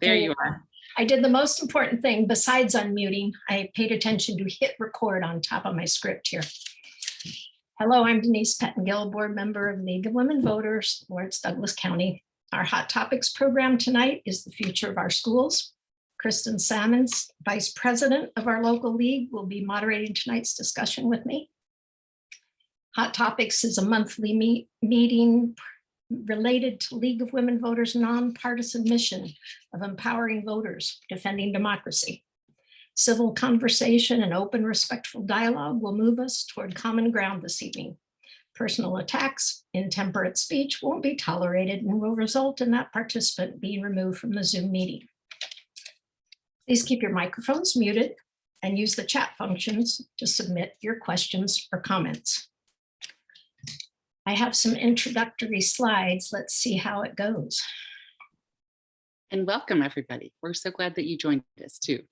There you are. I did the most important thing besides unmuting. I paid attention to hit record on top of my script here. Hello, I'm Denise Pettengill, board member of League of Women Voters, Lawrence Douglas County. Our Hot Topics program tonight is the future of our schools. Kristen Salmons, vice president of our local league, will be moderating tonight's discussion with me. Hot Topics is a monthly meeting related to League of Women Voters' nonpartisan mission of empowering voters, defending democracy. Civil conversation and open, respectful dialogue will move us toward common ground this evening. Personal attacks, intemperate speech won't be tolerated and will result in that participant being removed from the Zoom meeting. Please keep your microphones muted and use the chat functions to submit your questions or comments. I have some introductory slides. Let's see how it goes. And welcome, everybody. We're so glad that you joined us too.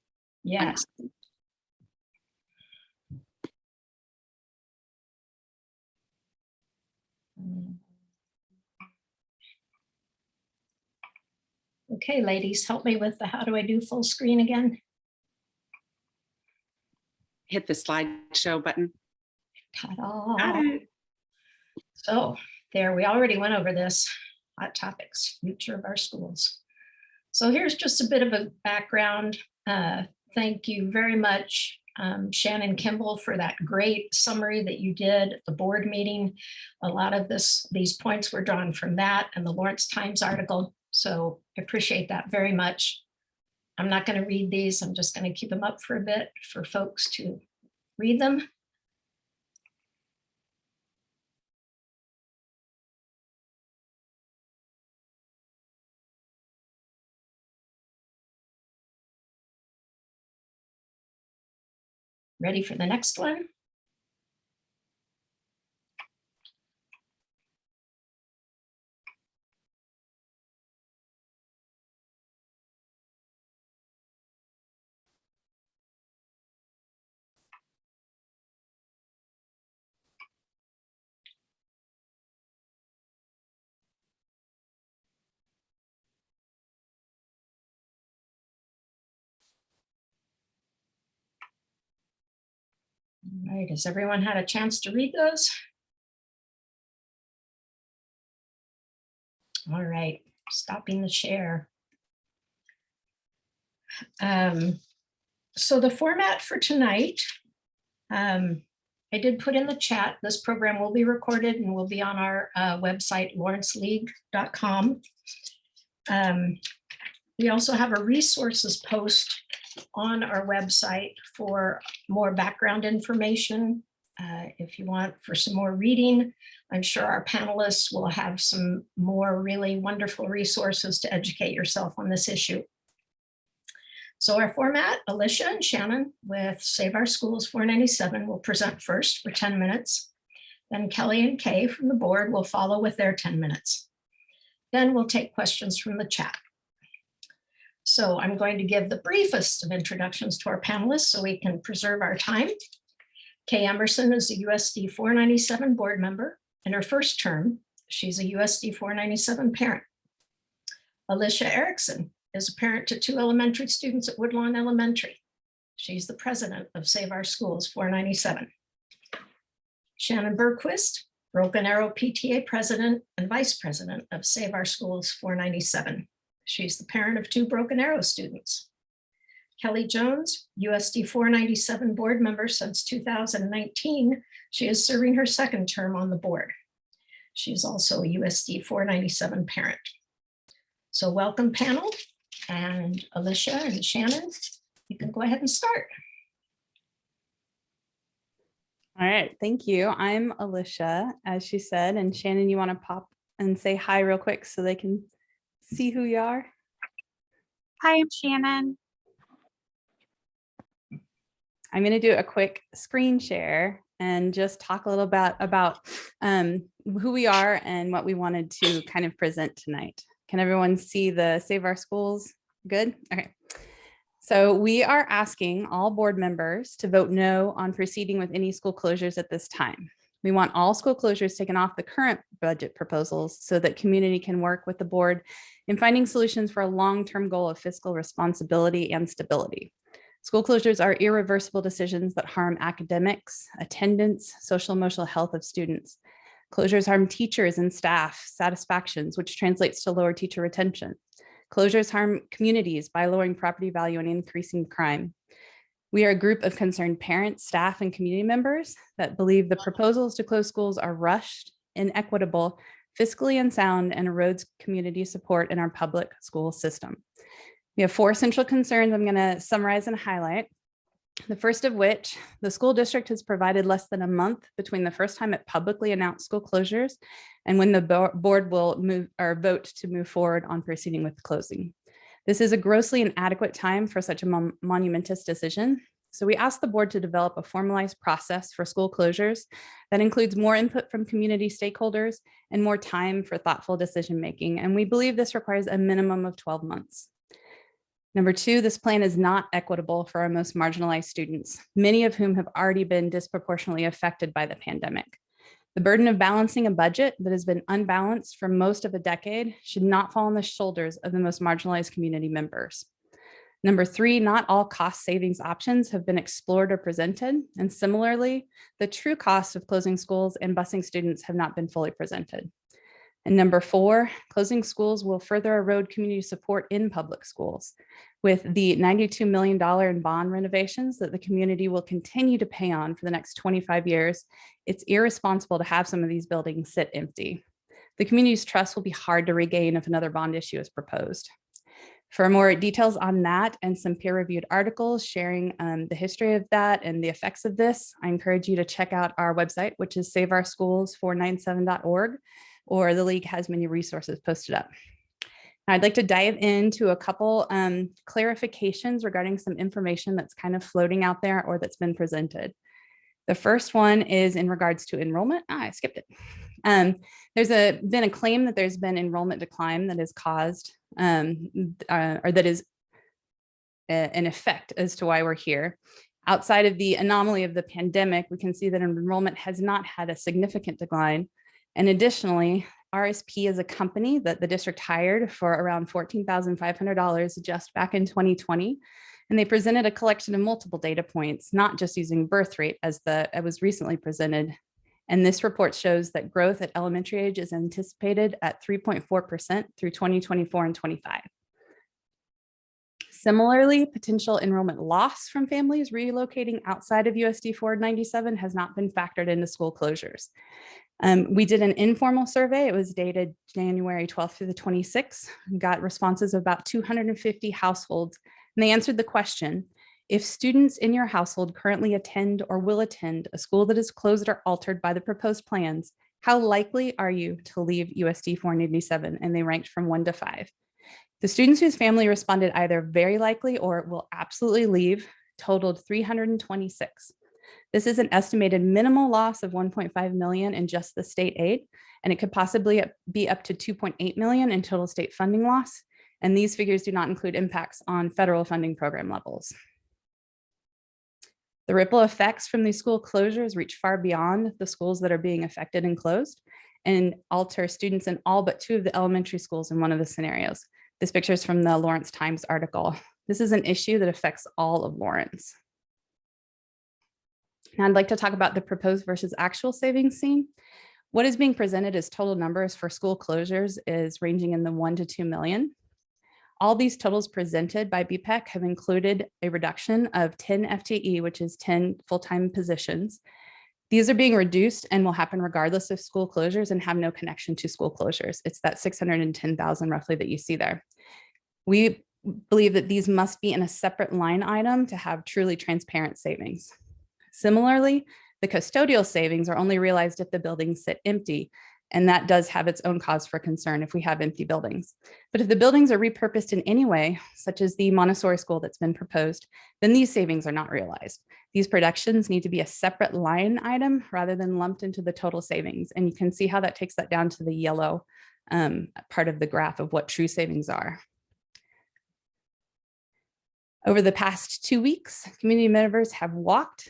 Yes. Okay, ladies, help me with the how do I do full screen again? Hit the slideshow button. Ta-da. So there, we already went over this. Hot Topics, future of our schools. So here's just a bit of a background. Thank you very much, Shannon Kimball, for that great summary that you did at the board meeting. A lot of these points were drawn from that and the Lawrence Times article. So I appreciate that very much. I'm not going to read these. I'm just going to keep them up for a bit for folks to read them. Ready for the next one? All right, has everyone had a chance to read those? All right, stopping the share. So the format for tonight, I did put in the chat. This program will be recorded and will be on our website, lawrenceleague.com. We also have a resources post on our website for more background information. If you want for some more reading, I'm sure our panelists will have some more really wonderful resources to educate yourself on this issue. So our format, Alicia and Shannon with Save Our Schools 497 will present first for 10 minutes. Then Kelly and Kay from the board will follow with their 10 minutes. Then we'll take questions from the chat. So I'm going to give the briefest of introductions to our panelists so we can preserve our time. Kay Emerson is a USD 497 board member. In her first term, she's a USD 497 parent. Alicia Erickson is a parent to 2 elementary students at Woodlawn Elementary. She's the president of Save Our Schools 497. Shannon Bergquist, Broken Arrow PTA president and vice president of Save Our Schools 497. She's the parent of 2 Broken Arrow students. Kelly Jones, USD 497 board member since 2019. She is serving her second term on the board. She's also a USD 497 parent. So welcome panel, and Alicia and Shannon, you can go ahead and start. All right, thank you. I'm Alicia, as she said, and Shannon, you want to pop and say hi real quick so they can see who you are? Hi, I'm Shannon. I'm going to do a quick screen share and just talk a little bit about who we are and what we wanted to kind of present tonight. Can everyone see the Save Our Schools? Good? Okay. So we are asking all board members to vote no on proceeding with any school closures at this time. We want all school closures taken off the current budget proposals so that community can work with the board in finding solutions for a long-term goal of fiscal responsibility and stability. School closures are irreversible decisions that harm academics, attendance, social and emotional health of students. Closures harm teachers and staff satisfactions, which translates to lower teacher retention. Closures harm communities by lowering property value and increasing crime. We are a group of concerned parents, staff, and community members that believe the proposals to close schools are rushed, inequitable, fiscally unsound, and erodes community support in our public school system. We have 4 central concerns I'm going to summarize and highlight. The first of which, the school district has provided less than a month between the first time it publicly announced school closures and when the board will vote to move forward on proceeding with closing. This is a grossly inadequate time for such a monumentous decision. So we asked the board to develop a formalized process for school closures that includes more input from community stakeholders and more time for thoughtful decision-making. And we believe this requires a minimum of 12 months. Number 2, this plan is not equitable for our most marginalized students, many of whom have already been disproportionately affected by the pandemic. The burden of balancing a budget that has been unbalanced for most of a decade should not fall on the shoulders of the most marginalized community members. Number 3, not all cost savings options have been explored or presented. And similarly, the true costs of closing schools and busing students have not been fully presented. And number 4, closing schools will further erode community support in public schools. With the $92 million in bond renovations that the community will continue to pay on for the next 25 years, it's irresponsible to have some of these buildings sit empty. The community's trust will be hard to regain if another bond issue is proposed. For more details on that and some peer-reviewed articles sharing the history of that and the effects of this, I encourage you to check out our website, which is saveourschools497.org, or the League has many resources posted up. Now, I'd like to dive into a couple clarifications regarding some information that's kind of floating out there or that's been presented. The first one is in regards to enrollment. I skipped it. There's been a claim that there's been enrollment decline that is caused or that is an effect as to why we're here. Outside of the anomaly of the pandemic, we can see that enrollment has not had a significant decline. And additionally, RSP is a company that the district hired for around $14,500 just back in 2020. And they presented a collection of multiple data points, not just using birth rate as it was recently presented. And this report shows that growth at elementary age is anticipated at 3.4% through 2024 and 25. Similarly, potential enrollment loss from families relocating outside of USD 497 has not been factored into school closures. We did an informal survey. It was dated January 12th through the 26th. We got responses of about 250 households, and they answered the question, if students in your household currently attend or will attend a school that is closed or altered by the proposed plans, how likely are you to leave USD 497? And they ranked from 1 to 5. The students whose family responded either very likely or will absolutely leave totaled 326. This is an estimated minimal loss of 1.5 million in just the state aid, and it could possibly be up to 2.8 million in total state funding loss. And these figures do not include impacts on federal funding program levels. The ripple effects from these school closures reach far beyond the schools that are being affected and closed and alter students in all but 2 of the elementary schools in one of the scenarios. This picture is from the Lawrence Times article. This is an issue that affects all of Lawrence. Now I'd like to talk about the proposed versus actual savings seen. What is being presented as total numbers for school closures is ranging in the 1 to 2 million. All these totals presented by BPEC have included a reduction of 10 FTE, which is 10 full-time positions. These are being reduced and will happen regardless of school closures and have no connection to school closures. It's that 610,000 roughly that you see there. We believe that these must be in a separate line item to have truly transparent savings. Similarly, the custodial savings are only realized if the buildings sit empty, and that does have its own cause for concern if we have empty buildings. But if the buildings are repurposed in any way, such as the Montessori school that's been proposed, then these savings are not realized. These productions need to be a separate line item rather than lumped into the total savings. And you can see how that takes that down to the yellow part of the graph of what true savings are. Over the past 2 weeks, community members have walked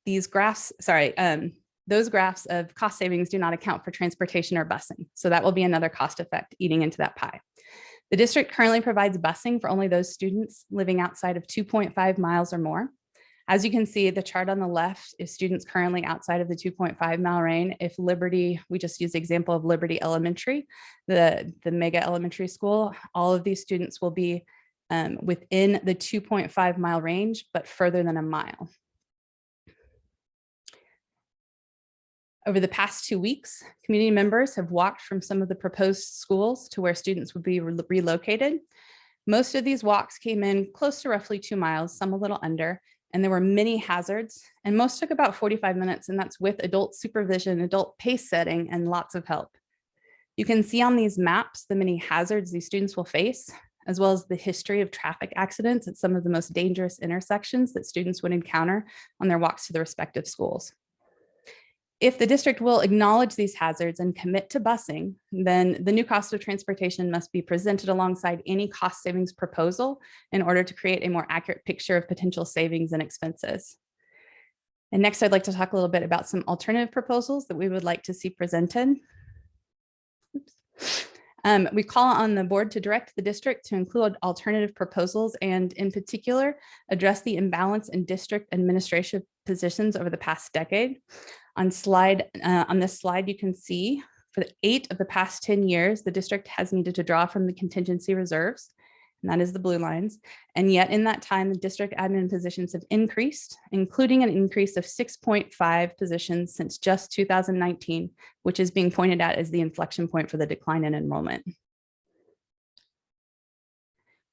these graphs, those graphs of cost savings do not account for transportation or busing. So that will be another cost effect eating into that pie. The district currently provides busing for only those students living outside of 2.5 miles or more. As you can see, the chart on the left is students currently outside of the 2.5 mile range. If Liberty, we just use the example of Liberty Elementary, the mega elementary school, all of these students will be within the 2.5 mile range, but further than a mile. Over the past 2 weeks, community members have walked from some of the proposed schools to where students would be relocated. Most of these walks came in close to roughly 2 miles, some a little under, and there were many hazards, and most took about 45 minutes, and that's with adult supervision, adult pace setting, and lots of help. You can see on these maps the many hazards these students will face, as well as the history of traffic accidents at some of the most dangerous intersections that students would encounter on their walks to the respective schools. If the district will acknowledge these hazards and commit to busing, then the new cost of transportation must be presented alongside any cost savings proposal in order to create a more accurate picture of potential savings and expenses. And next, I'd like to talk a little bit about some alternative proposals that we would like to see presented. We call on the board to direct the district to include alternative proposals and in particular, address the imbalance in district administrative positions over the past decade. On this slide, you can see for 8 of the past 10 years, the district has needed to draw from the contingency reserves, and that is the blue lines. And yet in that time, the district admin positions have increased, including an increase of 6.5 positions since just 2019, which is being pointed at as the inflection point for the decline in enrollment.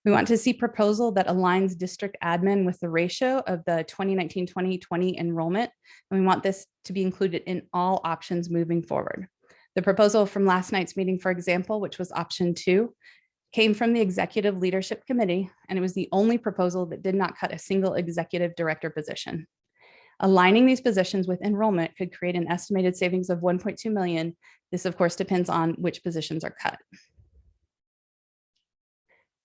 We want to see proposal that aligns district admin with the ratio of the 2019-2020 enrollment, and we want this to be included in all options moving forward. The proposal from last night's meeting, for example, which was option 2, came from the Executive Leadership Committee, and it was the only proposal that did not cut a single executive director position. Aligning these positions with enrollment could create an estimated savings of $1.2 million. This, of course, depends on which positions are cut.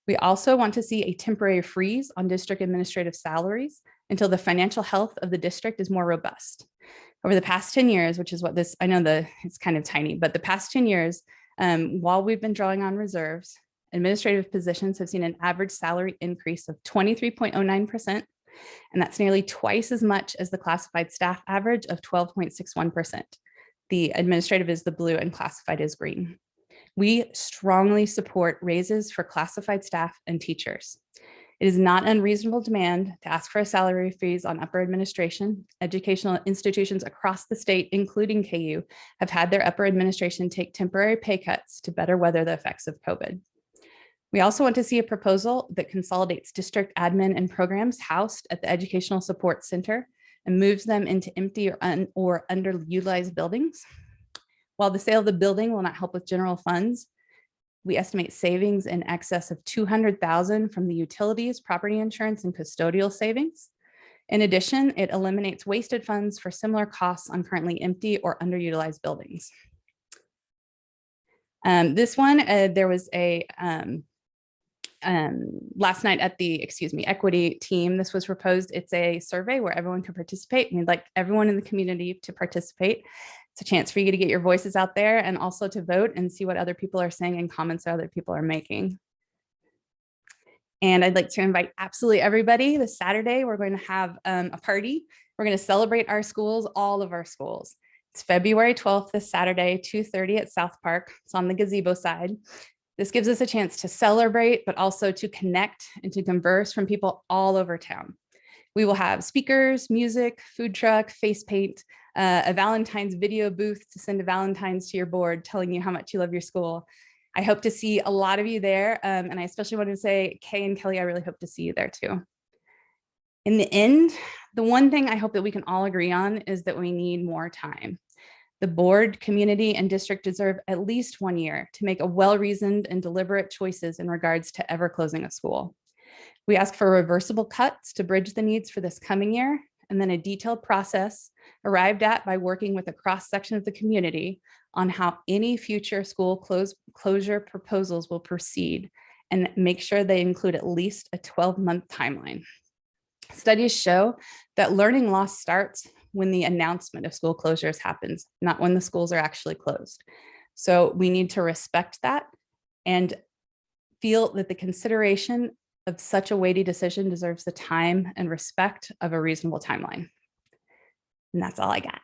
We also want to see a temporary freeze on district administrative salaries until the financial health of the district is more robust. Over the past 10 years, which is what this, I know it's kind of tiny, but the past 10 years, while we've been drawing on reserves, administrative positions have seen an average salary increase of 23.09%, and that's nearly twice as much as the classified staff average of 12.61%. The administrative is the blue and classified is green. We strongly support raises for classified staff and teachers. It is not unreasonable demand to ask for a salary freeze on upper administration. Educational institutions across the state, including KU, have had their upper administration take temporary pay cuts to better weather the effects of COVID. We also want to see a proposal that consolidates district admin and programs housed at the Educational Support Center and moves them into empty or underutilized buildings. While the sale of the building will not help with general funds, we estimate savings in excess of $200,000 from the utilities, property insurance, and custodial savings. In addition, it eliminates wasted funds for similar costs on currently empty or underutilized buildings. This one, there was a last night at the, equity team, this was proposed. It's a survey where everyone can participate, and we'd like everyone in the community to participate. It's a chance for you to get your voices out there and also to vote and see what other people are saying and comments that other people are making. And I'd like to invite absolutely everybody. This Saturday, we're going to have a party. We're going to celebrate our schools, all of our schools. It's February 12th, this Saturday, 2:30 at South Park. It's on the gazebo side. This gives us a chance to celebrate, but also to connect and to converse from people all over town. We will have speakers, music, food truck, face paint, a Valentine's video booth to send a Valentine's to your board telling you how much you love your school. I hope to see a lot of you there. And I especially wanted to say, Kay and Kelly, I really hope to see you there too. In the end, the one thing I hope that we can all agree on is that we need more time. The board, community, and district deserve at least 1 year to make a well-reasoned and deliberate choices in regards to ever closing a school. We ask for reversible cuts to bridge the needs for this coming year, and then a detailed process arrived at by working with a cross-section of the community on how any future school closure proposals will proceed, and make sure they include at least a 12-month timeline. Studies show that learning loss starts when the announcement of school closures happens, not when the schools are actually closed. So we need to respect that and feel that the consideration of such a weighty decision deserves the time and respect of a reasonable timeline. And that's all I got.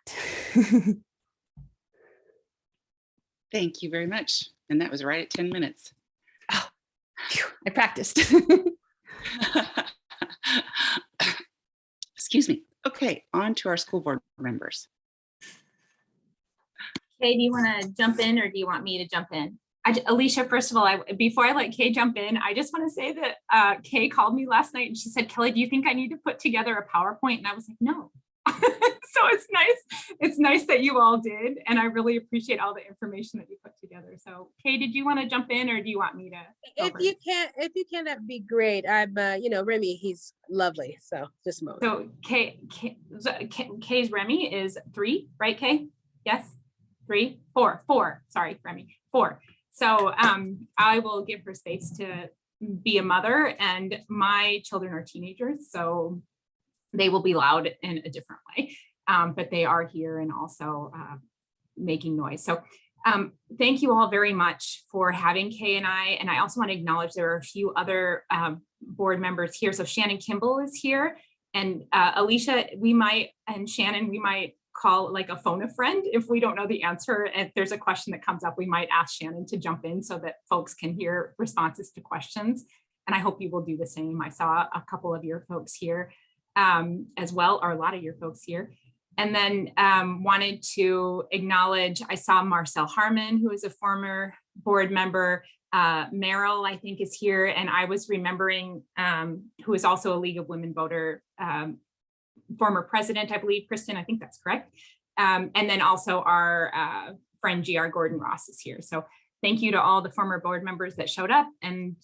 Thank you very much. And that was right at 10 minutes. Oh, phew, I practiced. Excuse me. Okay, on to our school board members. Kay, do you want to jump in or do you want me to jump in? Alicia, first of all, before I let Kay jump in, I just want to say that Kay called me last night and she said, Kelly, do you think I need to put together a PowerPoint? And I was like, no. So it's nice. It's nice that you all did. And I really appreciate all the information that you put together. So Kay, did you want to jump in or do you want me to? If you can, that'd be great. I'm, Remy, he's lovely. So just a moment. So Kay's Remy is 3, right, Kay? Yes, 3, 4, sorry, Remy, 4. So I will give her space to be a mother, and my children are teenagers, so they will be loud in a different way, but they are here and also making noise. So thank you all very much for having Kay and I also want to acknowledge there are a few other board members here. So Shannon Kimball is here, and Alicia, and Shannon, we might call like a phone a friend if we don't know the answer. If there's a question that comes up, we might ask Shannon to jump in so that folks can hear responses to questions. And I hope you will do the same. I saw a couple of your folks here as well, or a lot of your folks here. And then wanted to acknowledge, I saw Marcel Harmon, who is a former board member. Meryl, I think, is here. And I was remembering, who is also a League of Women Voter former president, I believe, Kristen, I think that's correct. And then also our friend GR Gordon Ross is here. So thank you to all the former board members that showed up, and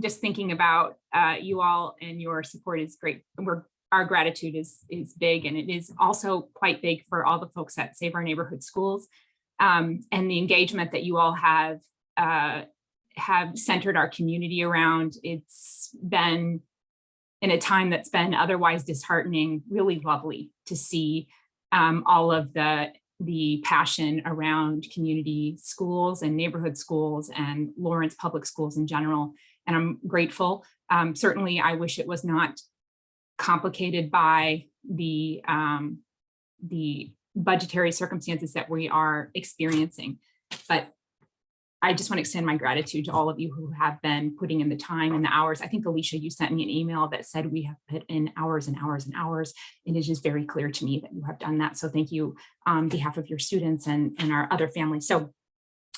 just thinking about you all and your support is great. Our gratitude is big, and it is also quite big for all the folks at Save Our Neighborhood Schools, and the engagement that you all have centered our community around. It's been, in a time that's been otherwise disheartening, really lovely to see all of the passion around community schools and neighborhood schools and Lawrence Public Schools in general. And I'm grateful. Certainly, I wish it was not complicated by the budgetary circumstances that we are experiencing. But I just want to extend my gratitude to all of you who have been putting in the time and the hours. I think, Alicia, you sent me an email that said we have put in hours and hours and hours. And it is just very clear to me that you have done that. So thank you on behalf of your students and our other families. So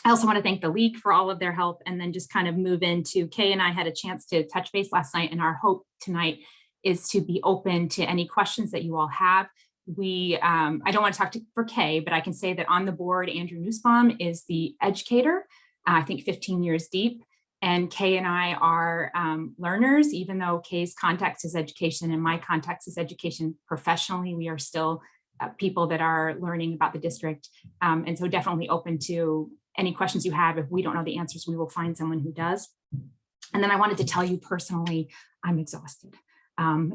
I also want to thank the League for all of their help, and then just kind of move into, Kay and I had a chance to touch base last night, and our hope tonight is to be open to any questions that you all have. I don't want to talk for Kay, but I can say that on the board, Andrew Nussbaum is the educator. I think 15 years deep, and Kay and I are learners. Even though Kay's context is education and my context is education professionally, we are still people that are learning about the district. And so definitely open to any questions you have. If we don't know the answers, we will find someone who does. And then I wanted to tell you personally, I'm exhausted.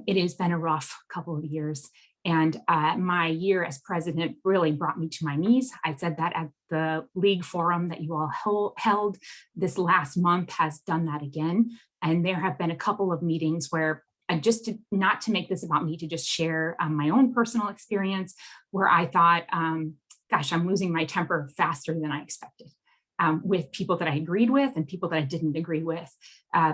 It has been a rough couple of years. And my year as president really brought me to my knees. I said that at the League forum that you all held this last month has done that again. And there have been a couple of meetings where, not to make this about me, to just share my own personal experience, where I thought, gosh, I'm losing my temper faster than I expected. With people that I agreed with and people that I didn't agree with.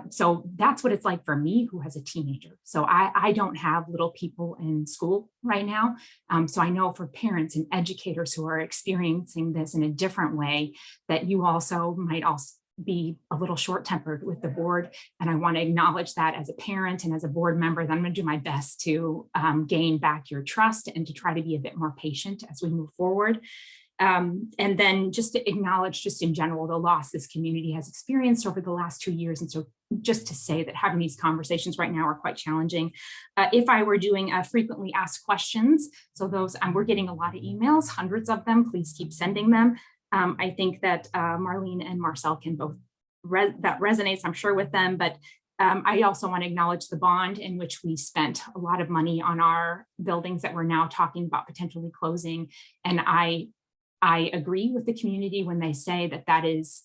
So that's what it's like for me, who has a teenager. So I don't have little people in school right now. So I know for parents and educators who are experiencing this in a different way, that you also might also be a little short-tempered with the board. And I want to acknowledge that as a parent and as a board member, that I'm going to do my best to gain back your trust and to try to be a bit more patient as we move forward. And then just to acknowledge, just in general, the loss this community has experienced over the last 2 years. And so just to say that having these conversations right now are quite challenging. If I were doing frequently asked questions, so those, we're getting a lot of emails, hundreds of them, please keep sending them. I think that Marlene and Marcel can both, that resonates, I'm sure, with them, but I also want to acknowledge the bond in which we spent a lot of money on our buildings that we're now talking about potentially closing. And I agree with the community when they say that that is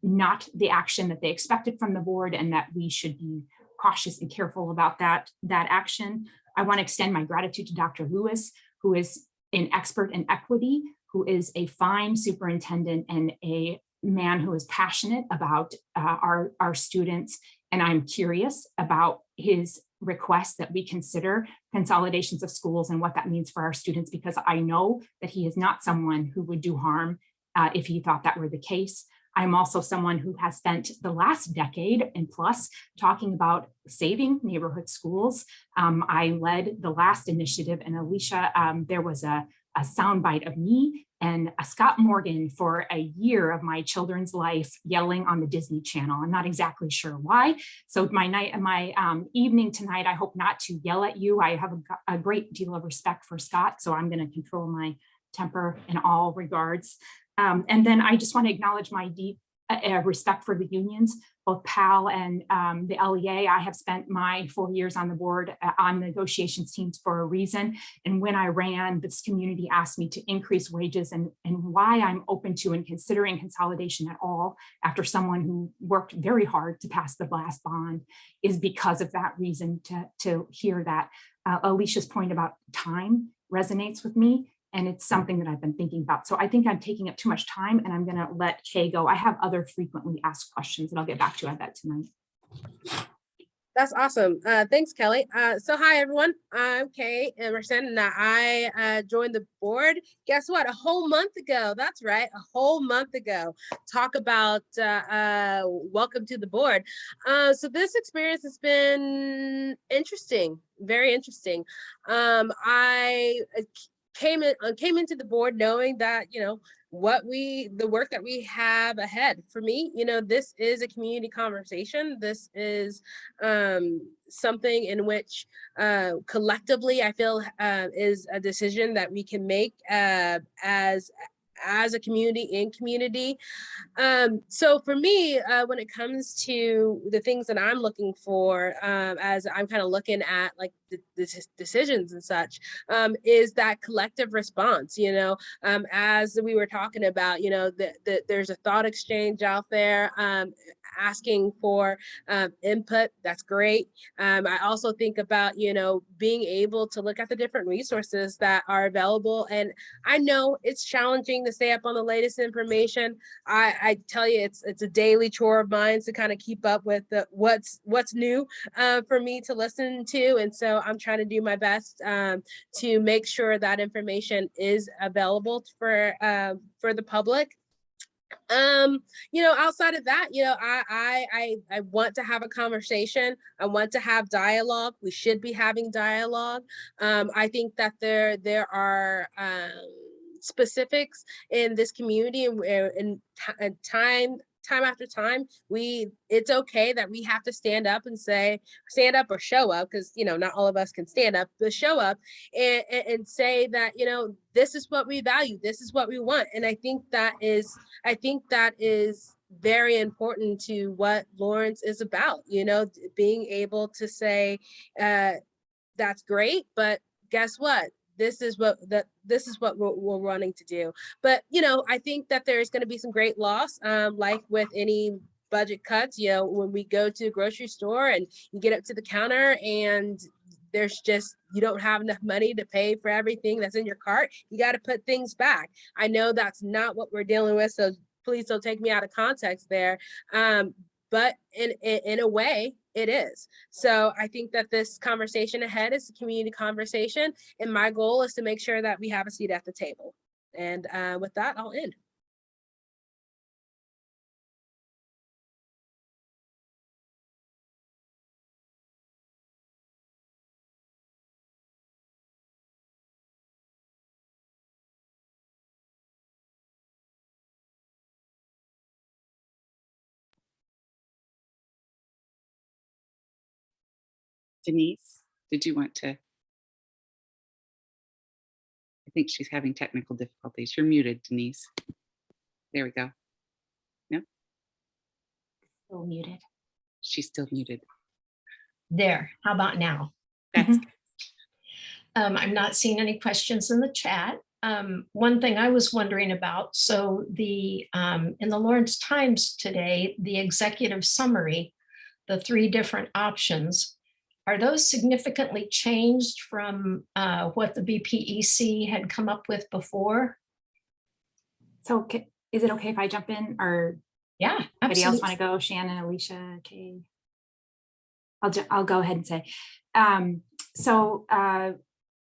not the action that they expected from the board, and that we should be cautious and careful about that action. I want to extend my gratitude to Dr. Lewis, who is an expert in equity, who is a fine superintendent and a man who is passionate about our students. And I'm curious about his request that we consider consolidations of schools and what that means for our students, because I know that he is not someone who would do harm if he thought that were the case. I'm also someone who has spent the last decade and plus talking about saving neighborhood schools. I led the last initiative, and Alicia, there was a soundbite of me and Scott Morgan for a year of my children's life yelling on the Disney Channel. I'm not exactly sure why. So my evening tonight, I hope not to yell at you. I have a great deal of respect for Scott, so I'm going to control my temper in all regards. And then I just want to acknowledge my deep respect for the unions, both PAL and the LEA. I have spent my 4 years on the board on negotiations teams for a reason. And when I ran, this community asked me to increase wages, and why I'm open to and considering consolidation at all after someone who worked very hard to pass the last bond is because of that reason. To hear that Alicia's point about time resonates with me. And it's something that I've been thinking about. So I think I'm taking up too much time, and I'm going to let Kay go. I have other frequently asked questions that I'll get back to you on that tonight. That's awesome. Thanks, Kelly. So hi, everyone. I'm Kay Emerson, and I joined the board. Guess what? A whole month ago. That's right. A whole month ago. Talk about welcome to the board. So this experience has been interesting, very interesting. I came into the board knowing that, you know, the work that we have ahead. For me, you know, this is a community conversation. This is something in which collectively I feel is a decision that we can make as a community in community. So for me, when it comes to the things that I'm looking for, as I'm kind of looking at like the decisions and such, is that collective response. You know, as we were talking about, you know, there's a thought exchange out there, asking for input. That's great. I also think about, you know, being able to look at the different resources that are available. And I know it's challenging to stay up on the latest information. I tell you, it's a daily chore of mine to kind of keep up with what's new for me to listen to. And so I'm trying to do my best to make sure that information is available for the public. You know, outside of that, you know, I want to have a conversation. I want to have dialogue. We should be having dialogue. I think that there are specifics in this community, and time after time, it's okay that we have to stand up or show up, because, you know, not all of us can stand up, but show up and say that, you know, this is what we value, this is what we want. And I think that is very important to what Lawrence is about, you know, being able to say, that's great, but guess what? This is what we're wanting to do. But, you know, I think that there's going to be some great loss, like with any budget cuts. You know, when we go to a grocery store and you get up to the counter and there's just, you don't have enough money to pay for everything that's in your cart, you got to put things back. I know that's not what we're dealing with, so please don't take me out of context there. But in a way, it is. So I think that this conversation ahead is a community conversation, and my goal is to make sure that we have a seat at the table. And with that, I'll end. Denise, did you want to? I think she's having technical difficulties. You're muted, Denise. There we go. No? Still muted. She's still muted. There, how about now? That's I'm not seeing any questions in the chat. One thing I was wondering about, so in the Lawrence Times today, the executive summary, the 3 different options, are those significantly changed from what the BPEC had come up with before? So is it okay if I jump in, or Yeah, anybody else want absolutely. to go? Shannon, Alicia, Kay? I'll go ahead and say. So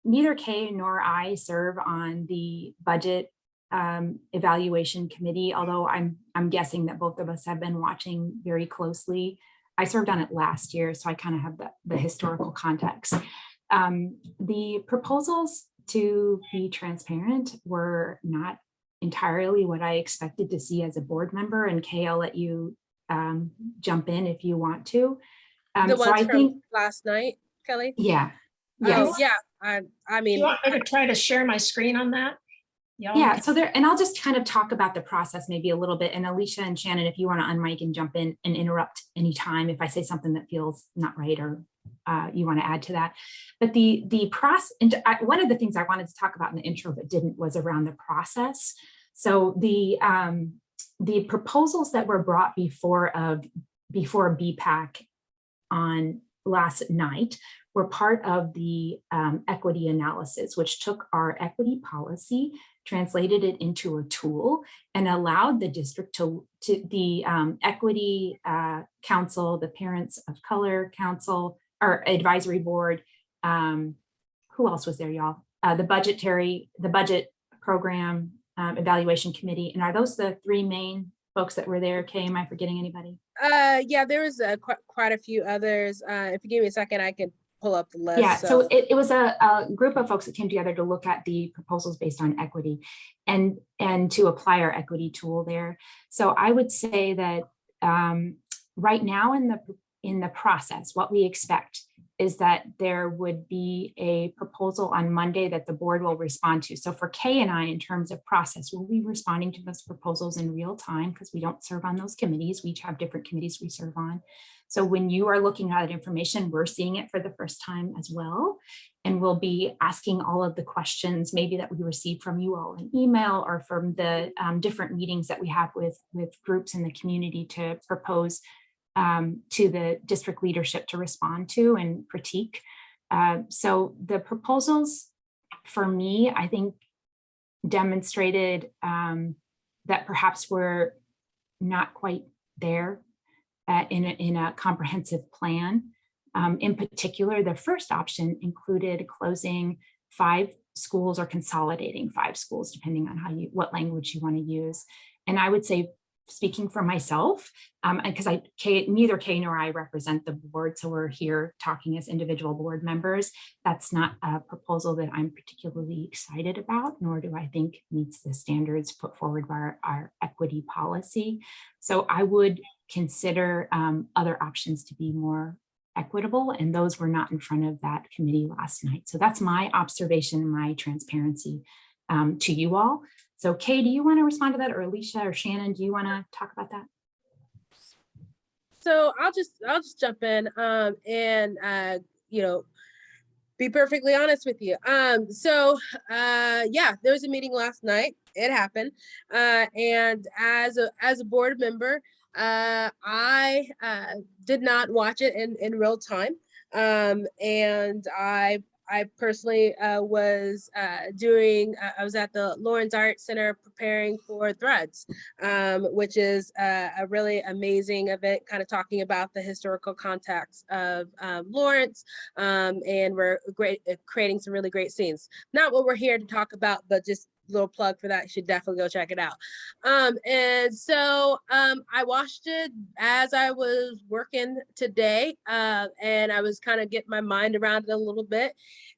neither Kay nor I serve on the budget evaluation committee, although I'm guessing that both of us have been watching very closely. I served on it last year, so I kind of have the historical context. The proposals, to be transparent, were not entirely what I expected to see as a board member. And Kay, I'll let you jump in if you want to. The So ones I from think, last night, Kelly? yeah. Oh, Yes. yeah, I Do mean, you want me to try to share my screen on that? Y'all Yeah, okay? so there, and I'll just kind of talk about the process maybe a little bit. And Alicia and Shannon, if you want to unmic and jump in and interrupt anytime if I say something that feels not right, or you want to add to that. But the process, and one of the things I wanted to talk about in the intro but didn't was around the process. So the proposals that were brought before BPAC on last night were part of the equity analysis, which took our equity policy, translated it into a tool, and allowed the district to the equity council, the Parents of Color Council, or advisory board. Who else was there, y'all? The budget program evaluation committee. And are those the 3 main folks that were there? Kay, am I forgetting anybody? yeah, there was quite a few others. If you give me a second, I can pull up the list. Yeah, so it was a group of folks that came together to look at the proposals based on equity and to apply our equity tool there. So I would say that right now in the process, what we expect is that there would be a proposal on Monday that the board will respond to. So for Kay and I, in terms of process, we'll be responding to those proposals in real time because we don't serve on those committees. We each have different committees we serve on. So when you are looking at that information, we're seeing it for the first time as well. And we'll be asking all of the questions maybe that we received from you all in email or from the different meetings that we have with groups in the community to propose to the district leadership to respond to and critique. So the proposals, for me, I think demonstrated that perhaps we're not quite there in a comprehensive plan. In particular, the first option included closing 5 schools or consolidating 5 schools, depending on what language you want to use. And I would say, speaking for myself, because neither Kay nor I represent the board, so we're here talking as individual board members. That's not a proposal that I'm particularly excited about, nor do I think meets the standards put forward by our equity policy. So I would consider other options to be more equitable, and those were not in front of that committee last night. So that's my observation and my transparency to you all. So Kay, do you want to respond to that, or Alicia or Shannon, do you want to talk about that? So I'll just jump in and be perfectly honest with you. Yeah, there was a meeting last night. It happened, and as a board member, I did not watch it in real time, and I personally was I was at the Lawrence Art Center preparing for Threads, which is a really amazing event, kind of talking about the historical context of Lawrence, and we're creating some really great scenes. Not what we're here to talk about, but just little plug for that. You should definitely go check it out. And so I watched it as I was working today, and I was kind of getting my mind around it a little bit.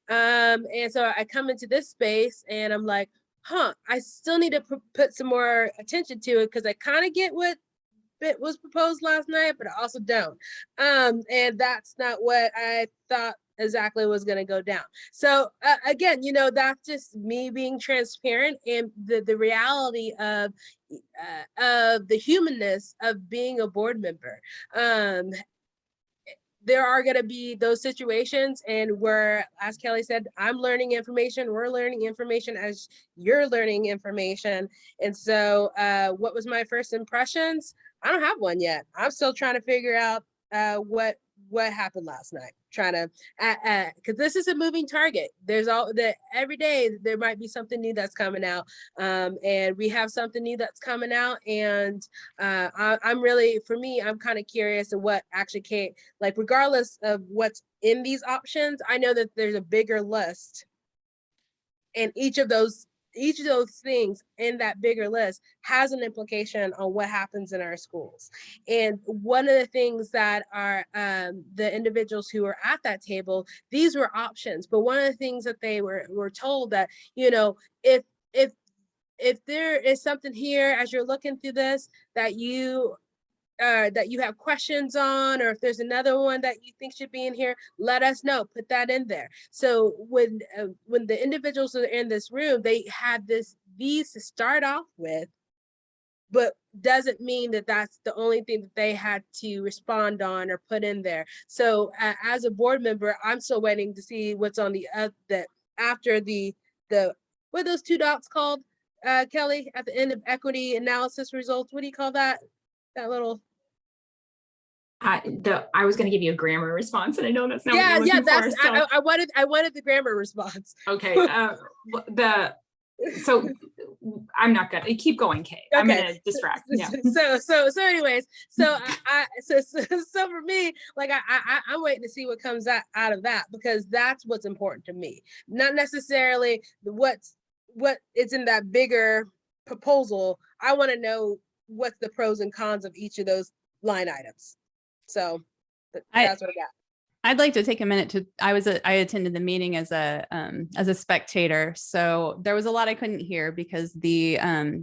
And so I come into this space and I'm like, I still need to put some more attention to it, because I kind of get what was proposed last night, but I also don't. And that's not what I thought exactly was going to go down. So again, that's just me being transparent, and the reality of the humanness of being a board member. there are going to be those situations, and where, as Kelly said, I'm learning information, we're learning information as you're learning information. And so what was my first impressions? I don't have one yet. I'm still trying to figure out what happened last night, trying to because this is a moving target. There's all that every day there might be something new that's coming out, and we have something new that's coming out, and I'm really, for me, I'm kind of curious of what actually came, like, regardless of what's in these options, I know that there's a bigger list, and each of those things in that bigger list has an implication on what happens in our schools. And one of the things that are the individuals who were at that table, these were options, but one of the things that they were told that, you know, if there is something here as you're looking through this that you have questions on, or if there's another one that you think should be in here, let us know, put that in there. So when the individuals are in this room, they had these to start off with, but doesn't mean that that's the only thing that they had to respond on or put in there. So as a board member, I'm still waiting to see what's on the after the what are those two dots called, Kelly, at the end of equity analysis results? What do you call that? That little. I was going to give you a grammar response, and I know that's not what you're looking that's for. So. I wanted the grammar response. Okay. So I'm not gonna keep going, Kay. Okay. I'm gonna distract. Yeah. So anyways, so for me, like I'm waiting to see what comes out of that, because that's what's important to me, not necessarily what is in that bigger proposal. I want to know what's the pros and cons of each of those line items. So that's what I got. I'd like to take a minute to, I attended the meeting as a spectator. So there was a lot I couldn't hear because the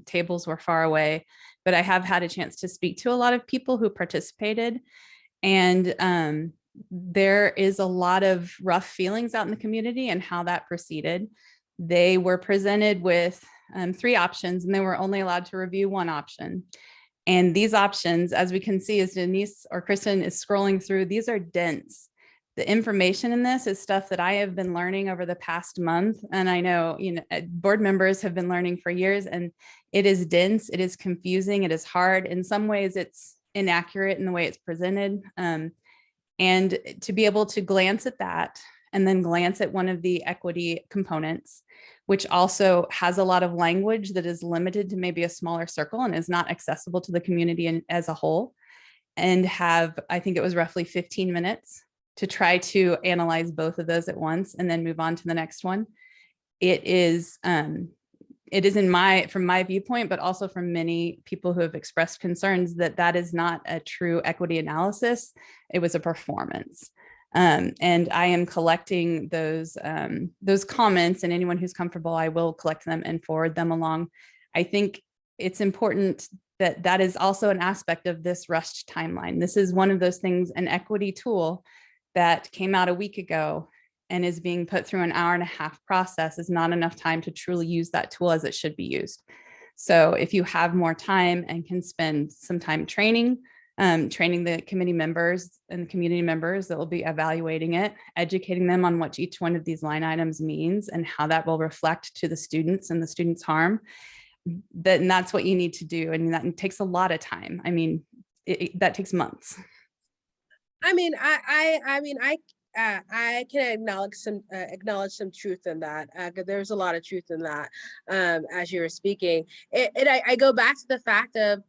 tables were far away, but I have had a chance to speak to a lot of people who participated. And there is a lot of rough feelings out in the community and how that proceeded. They were presented with 3 options, and they were only allowed to review 1 option. And these options, as we can see, as Denise or Kristen is scrolling through, these are dense. The information in this is stuff that I have been learning over the past month. And I know, board members have been learning for years, and it is dense, it is confusing, it is hard. In some ways, it's inaccurate in the way it's presented. And to be able to glance at that and then glance at one of the equity components, which also has a lot of language that is limited to maybe a smaller circle and is not accessible to the community as a whole, and have, I think it was roughly 15 minutes to try to analyze both of those at once and then move on to the next one. It is from my viewpoint, but also from many people who have expressed concerns that is not a true equity analysis. It was a performance. And I am collecting those comments, and anyone who's comfortable, I will collect them and forward them along. I think it's important that is also an aspect of this rushed timeline. This is one of those things, an equity tool that came out a week ago and is being put through an 1.5 hour process is not enough time to truly use that tool as it should be used. So if you have more time and can spend some time training the committee members and the community members that will be evaluating it, educating them on what each one of these line items means and how that will reflect to the students and the students' harm, then that's what you need to do. And that takes a lot of time. I mean, that takes months. I mean, I can acknowledge some truth in that, because there's a lot of truth in that as you were speaking. I go back to the fact of,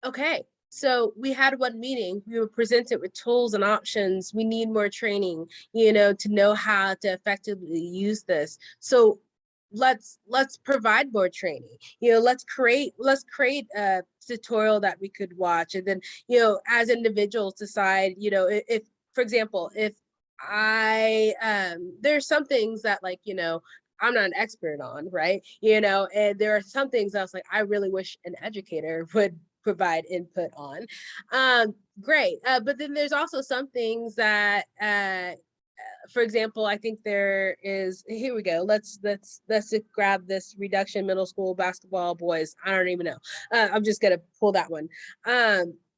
okay, so we had one meeting, we were presented with tools and options. We need more training, to know how to effectively use this. So let's provide more training. Let's create a tutorial that we could watch, and then as individuals decide, if, for example, if I there's some things that, like, I'm not an expert on, right? And there are some things I was like, I really wish an educator would provide input on. Great. But then there's also some things that for example, I think there is, here we go. Let's grab this reduction middle school basketball boys. I don't even know. I'm just going to pull that one.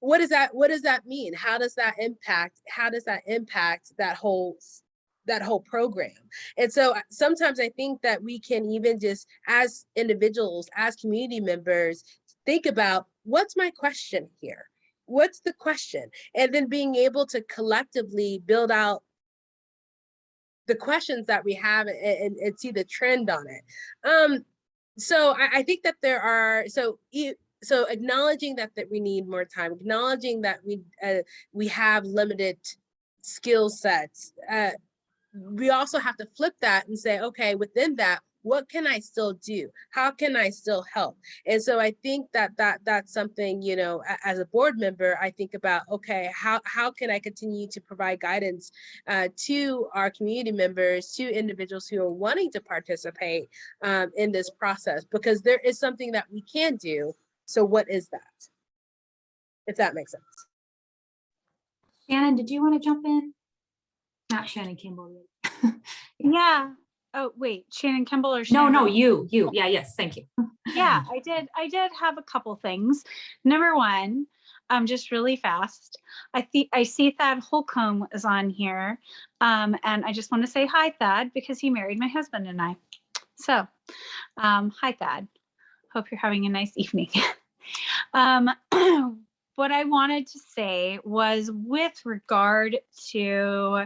what does that mean? How does that impact that whole program? And so sometimes I think that we can even just, as individuals, as community members, think about, what's my question here? What's the question? And then being able to collectively build out the questions that we have and see the trend on it. So I think that there are, so acknowledging that we need more time, acknowledging that we have limited skill sets. We also have to flip that and say, okay, within that, what can I still do? How can I still help? And so I think that's something, you know, as a board member, I think about, okay, how can I continue to provide guidance to our community members, to individuals who are wanting to participate in this process, because there is something that we can do. So what is that? If that makes sense. Shannon, did you want to jump in? Not Shannon Campbell. Yeah. Oh, wait, Shannon Kimball or No, Shannon? no, you. Yeah, yes, thank you. Yeah, I did have a couple things. Number one, just really fast. I see Thad Holcomb is on here. And I just want to say hi, Thad, because he married my husband and I. So, hi, Thad. Hope you're having a nice evening. What I wanted to say was with regard to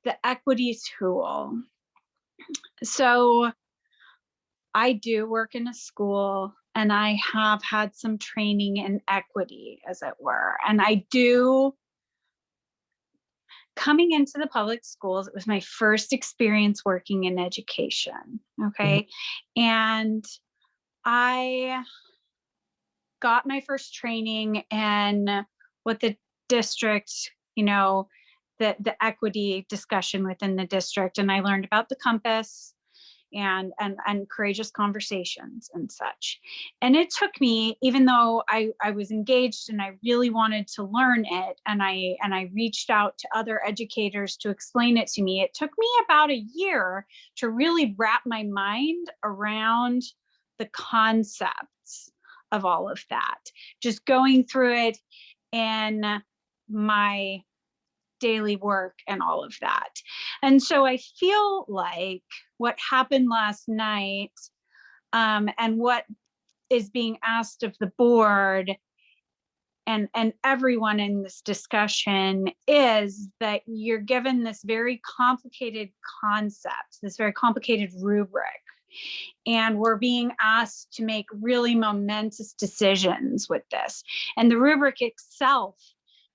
the equity tool. So I do work in a school and I have had some training in equity, as it were. And I do, coming into the public schools, it was my first experience working in education. Okay. And I got my first training in what the district, you know, the equity discussion within the district. And I learned about the compass and courageous conversations and such. And it took me, even though I was engaged and I really wanted to learn it, and I reached out to other educators to explain it to me, it took me about a year to really wrap my mind around the concepts of all of that, just going through it in my daily work and all of that. And so I feel like what happened last night and what is being asked of the board and everyone in this discussion is that you're given this very complicated concept, this very complicated rubric, and we're being asked to make really momentous decisions with this. And the rubric itself,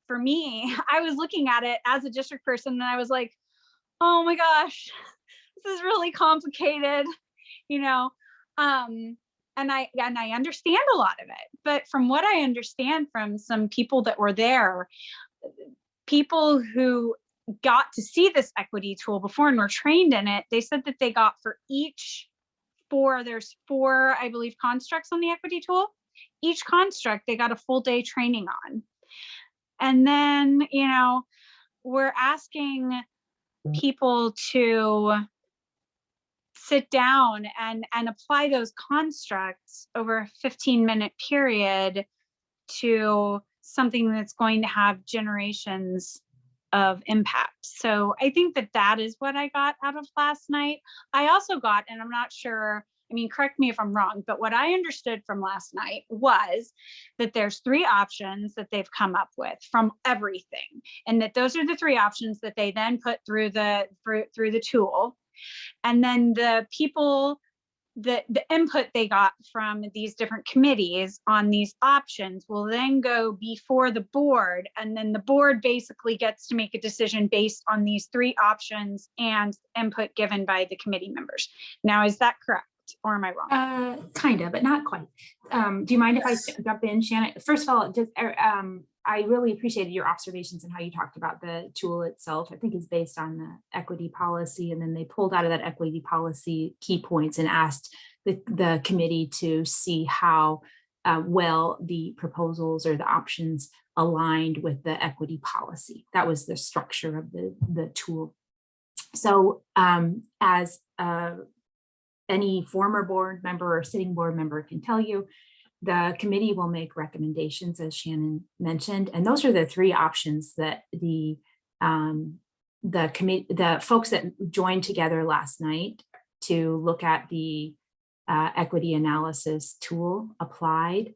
for me, I was looking at it as a district person and I was like, oh my gosh, this is really complicated, you know, and I understand a lot of it, but from what I understand from some people that were there, people who got to see this equity tool before and were trained in it, they said that they got for each there's four, I believe, constructs on the equity tool. Each construct, they got a full day training on. And then, you know, we're asking people to sit down and apply those constructs over a 15-minute period to something that's going to have generations of impact. So I think that is what I got out of last night. I also got, and I'm not sure, I mean, correct me if I'm wrong, but what I understood from last night was that there's 3 options that they've come up with from everything. And that those are the 3 options that they then put through the tool. And then the people, the input they got from these different committees on these options will then go before the board. And then the board basically gets to make a decision based on these 3 options and input given by the committee members. Now, is that correct? Or am I wrong? Kind of, but not quite. Do you mind if I jump in, Shannon? First of all, just I really appreciated your observations and how you talked about the tool itself. I think it's based on the equity policy, and then they pulled out of that equity policy key points and asked the committee to see how well the proposals or the options aligned with the equity policy. That was the structure of the tool. So as any former board member or sitting board member can tell you, the committee will make recommendations, as Shannon mentioned, and those are the three options that the folks that joined together last night to look at the equity analysis tool applied.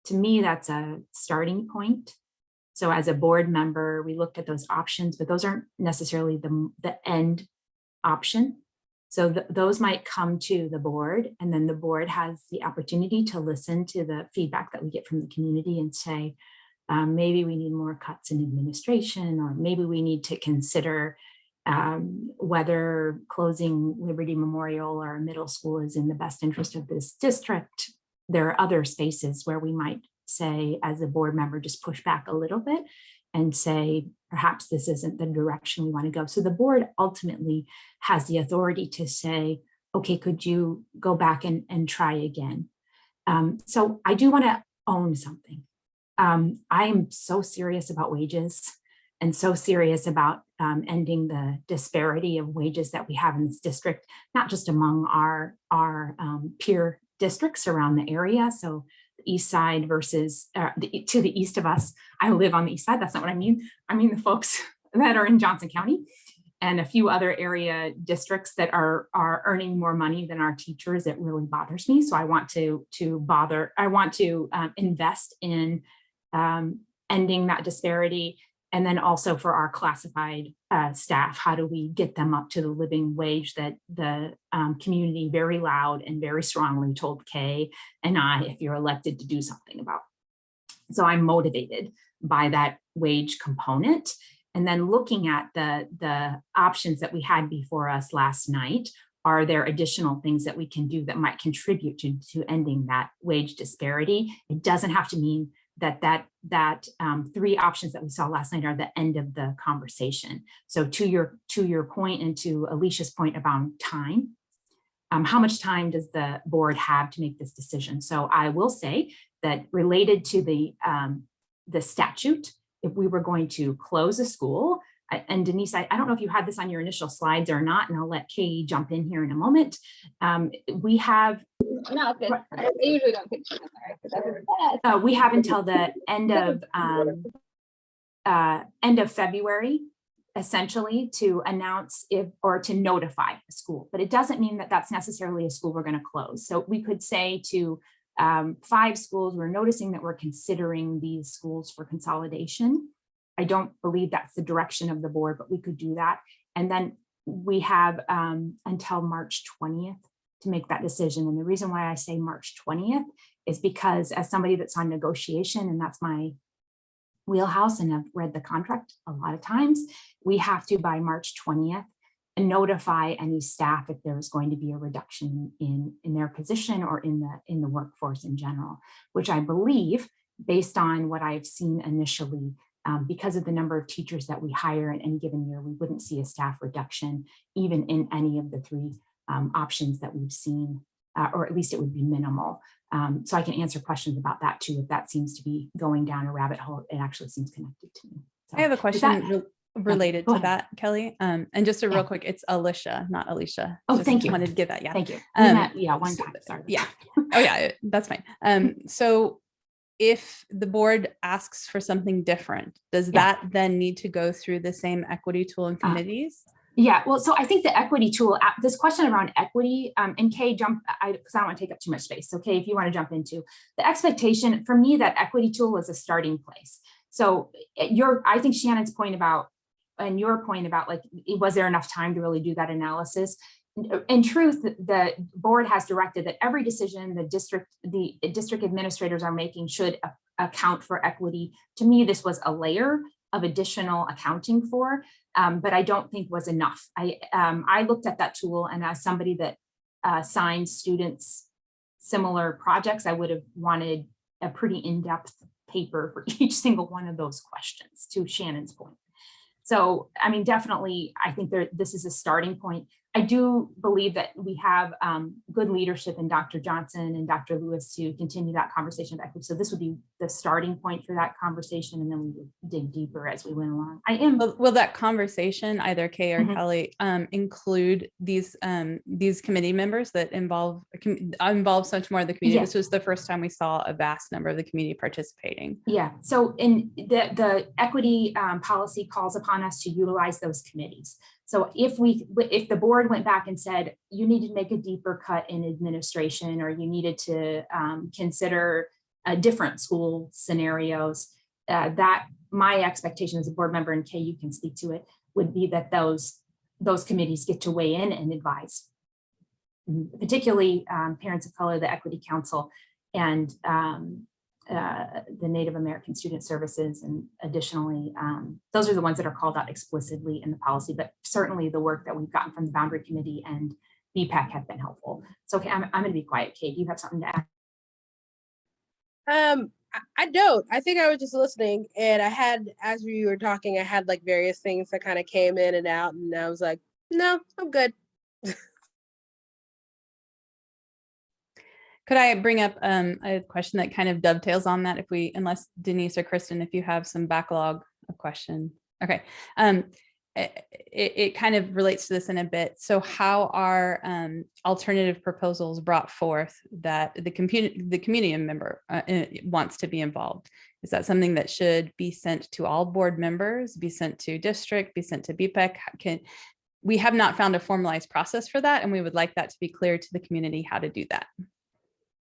To me, that's a starting point. So as a board member, we looked at those options, but those aren't necessarily the end option. So those might come to the board, and then the board has the opportunity to listen to the feedback that we get from the community and say, maybe we need more cuts in administration, or maybe we need to consider whether closing Liberty Memorial or middle school is in the best interest of this district. There are other spaces where we might say, as a board member, just push back a little bit and say, perhaps this isn't the direction we want to go. So the board ultimately has the authority to say, okay, could you go back and try again? So I do want to own something. I am so serious about wages and so serious about ending the disparity of wages that we have in this district, not just among our peer districts around the area. So the east side versus to the east of us. I live on the east side. That's not what I mean. I mean the folks that are in Johnson County and a few other area districts that are earning more money than our teachers. It really bothers me. So I want to invest in ending that disparity. And then also for our classified staff, how do we get them up to the living wage that the community very loud and very strongly told Kay and I, if you're elected, to do something about. So I'm motivated by that wage component. And then looking at the options that we had before us last night, are there additional things that we can do that might contribute to ending that wage disparity? It doesn't have to mean that three options that we saw last night are the end of the conversation. So to your point and to Alicia's point about time, how much time does the board have to make this decision? So I will say that related to the statute, if we were going to close a school, and Denise, I don't know if you had this on your initial slides or not, and I'll let Kay jump in here in a moment. We have No, it's good. I usually don't get chicken there. we have until the end of February, essentially, to announce or to notify a school. But it doesn't mean that that's necessarily a school we're going to close. So we could say to 5 schools, we're noticing that we're considering these schools for consolidation. I don't believe that's the direction of the board, but we could do that. And then we have until March 20th to make that decision. And the reason why I say March 20th is because, as somebody that's on negotiation, and that's my wheelhouse, and I've read the contract a lot of times, we have to, by March 20th, notify any staff if there's going to be a reduction in their position or in the workforce in general, which I believe, based on what I've seen initially, because of the number of teachers that we hire in any given year, we wouldn't see a staff reduction even in any of the 3 options that we've seen, or at least it would be minimal. So I can answer questions about that too. If that seems to be going down a rabbit hole, it actually seems connected to me. So, I have a question related go to ahead. that, Kelly. And just a real quick, it's Alicia, not Alicia. Oh, Just thank you. Wanted to give that. Yeah. Thank you. We met, one time. Sorry. Yeah. Oh yeah, that's fine. So if the board asks for something different, does that then need to go through the same equity tool and committees? Yeah, well, so I think the equity tool, this question around equity, and Kay, because I don't want to take up too much space. So Kay, if you want to jump into the expectation, for me, that equity tool is a starting place. So I think Shannon's point about, and your point about, like, was there enough time to really do that analysis? In truth, the board has directed that every decision the district administrators are making should account for equity. To me, this was a layer of additional accounting for, but I don't think was enough. I looked at that tool, and as somebody that assigns students similar projects, I would have wanted a pretty in-depth paper for each single one of those questions, to Shannon's point. So, I mean, definitely, I think this is a starting point. I do believe that we have good leadership in Dr. Johnson and Dr. Lewis to continue that conversation of equity. So this would be the starting point for that conversation, and then we would dig deeper as we went along. Will that conversation, either Kay or Mhm. Kelly, include these committee members that involve such more of the community? Yeah. This was the first time we saw a vast number of the community participating. Yeah, so in the equity policy calls upon us to utilize those committees. So if the board went back and said, you need to make a deeper cut in administration, or you needed to consider different school scenarios, that my expectation as a board member, and Kay, you can speak to it, would be that those committees get to weigh in and advise, particularly parents of color, the Equity Council, and the Native American Student Services, and additionally, those are the ones that are called out explicitly in the policy, but certainly the work that we've gotten from the Boundary Committee and BPAC have been helpful. So okay, I'm going to be quiet. Kate, do you have something to add? I don't. I think I was just listening, and I had, as we were talking, I had like various things that kind of came in and out, and I was like, no, I'm good. Could I bring up a question that kind of dovetails on that, unless Denise or Kristen, if you have some backlog of question? Okay. It kind of relates to this in a bit. So how are alternative proposals brought forth that the community member wants to be involved? Is that something that should be sent to all board members, be sent to district, be sent to BPEC? We have not found a formalized process for that, and we would like that to be clear to the community how to do that.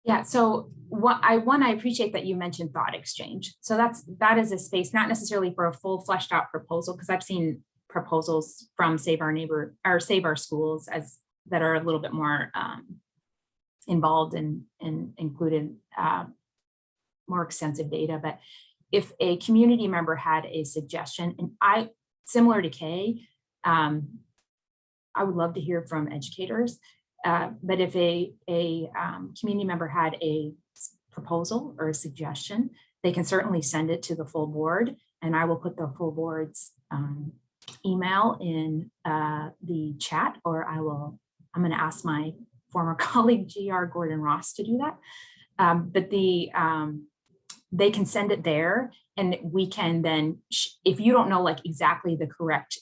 Yeah, so I appreciate that you mentioned thought exchange. So that is a space, not necessarily for a full fleshed out proposal, because I've seen proposals from Save Our Schools as that are a little bit more involved and included more extensive data. But if a community member had a suggestion, and similar to Kay, I would love to hear from educators. But if a community member had a proposal or a suggestion, they can certainly send it to the full board, and I will put the full board's email in the chat, or I'm going to ask my former colleague GR Gordon Ross to do that. But they can send it there, and we can then, if you don't know like exactly the correct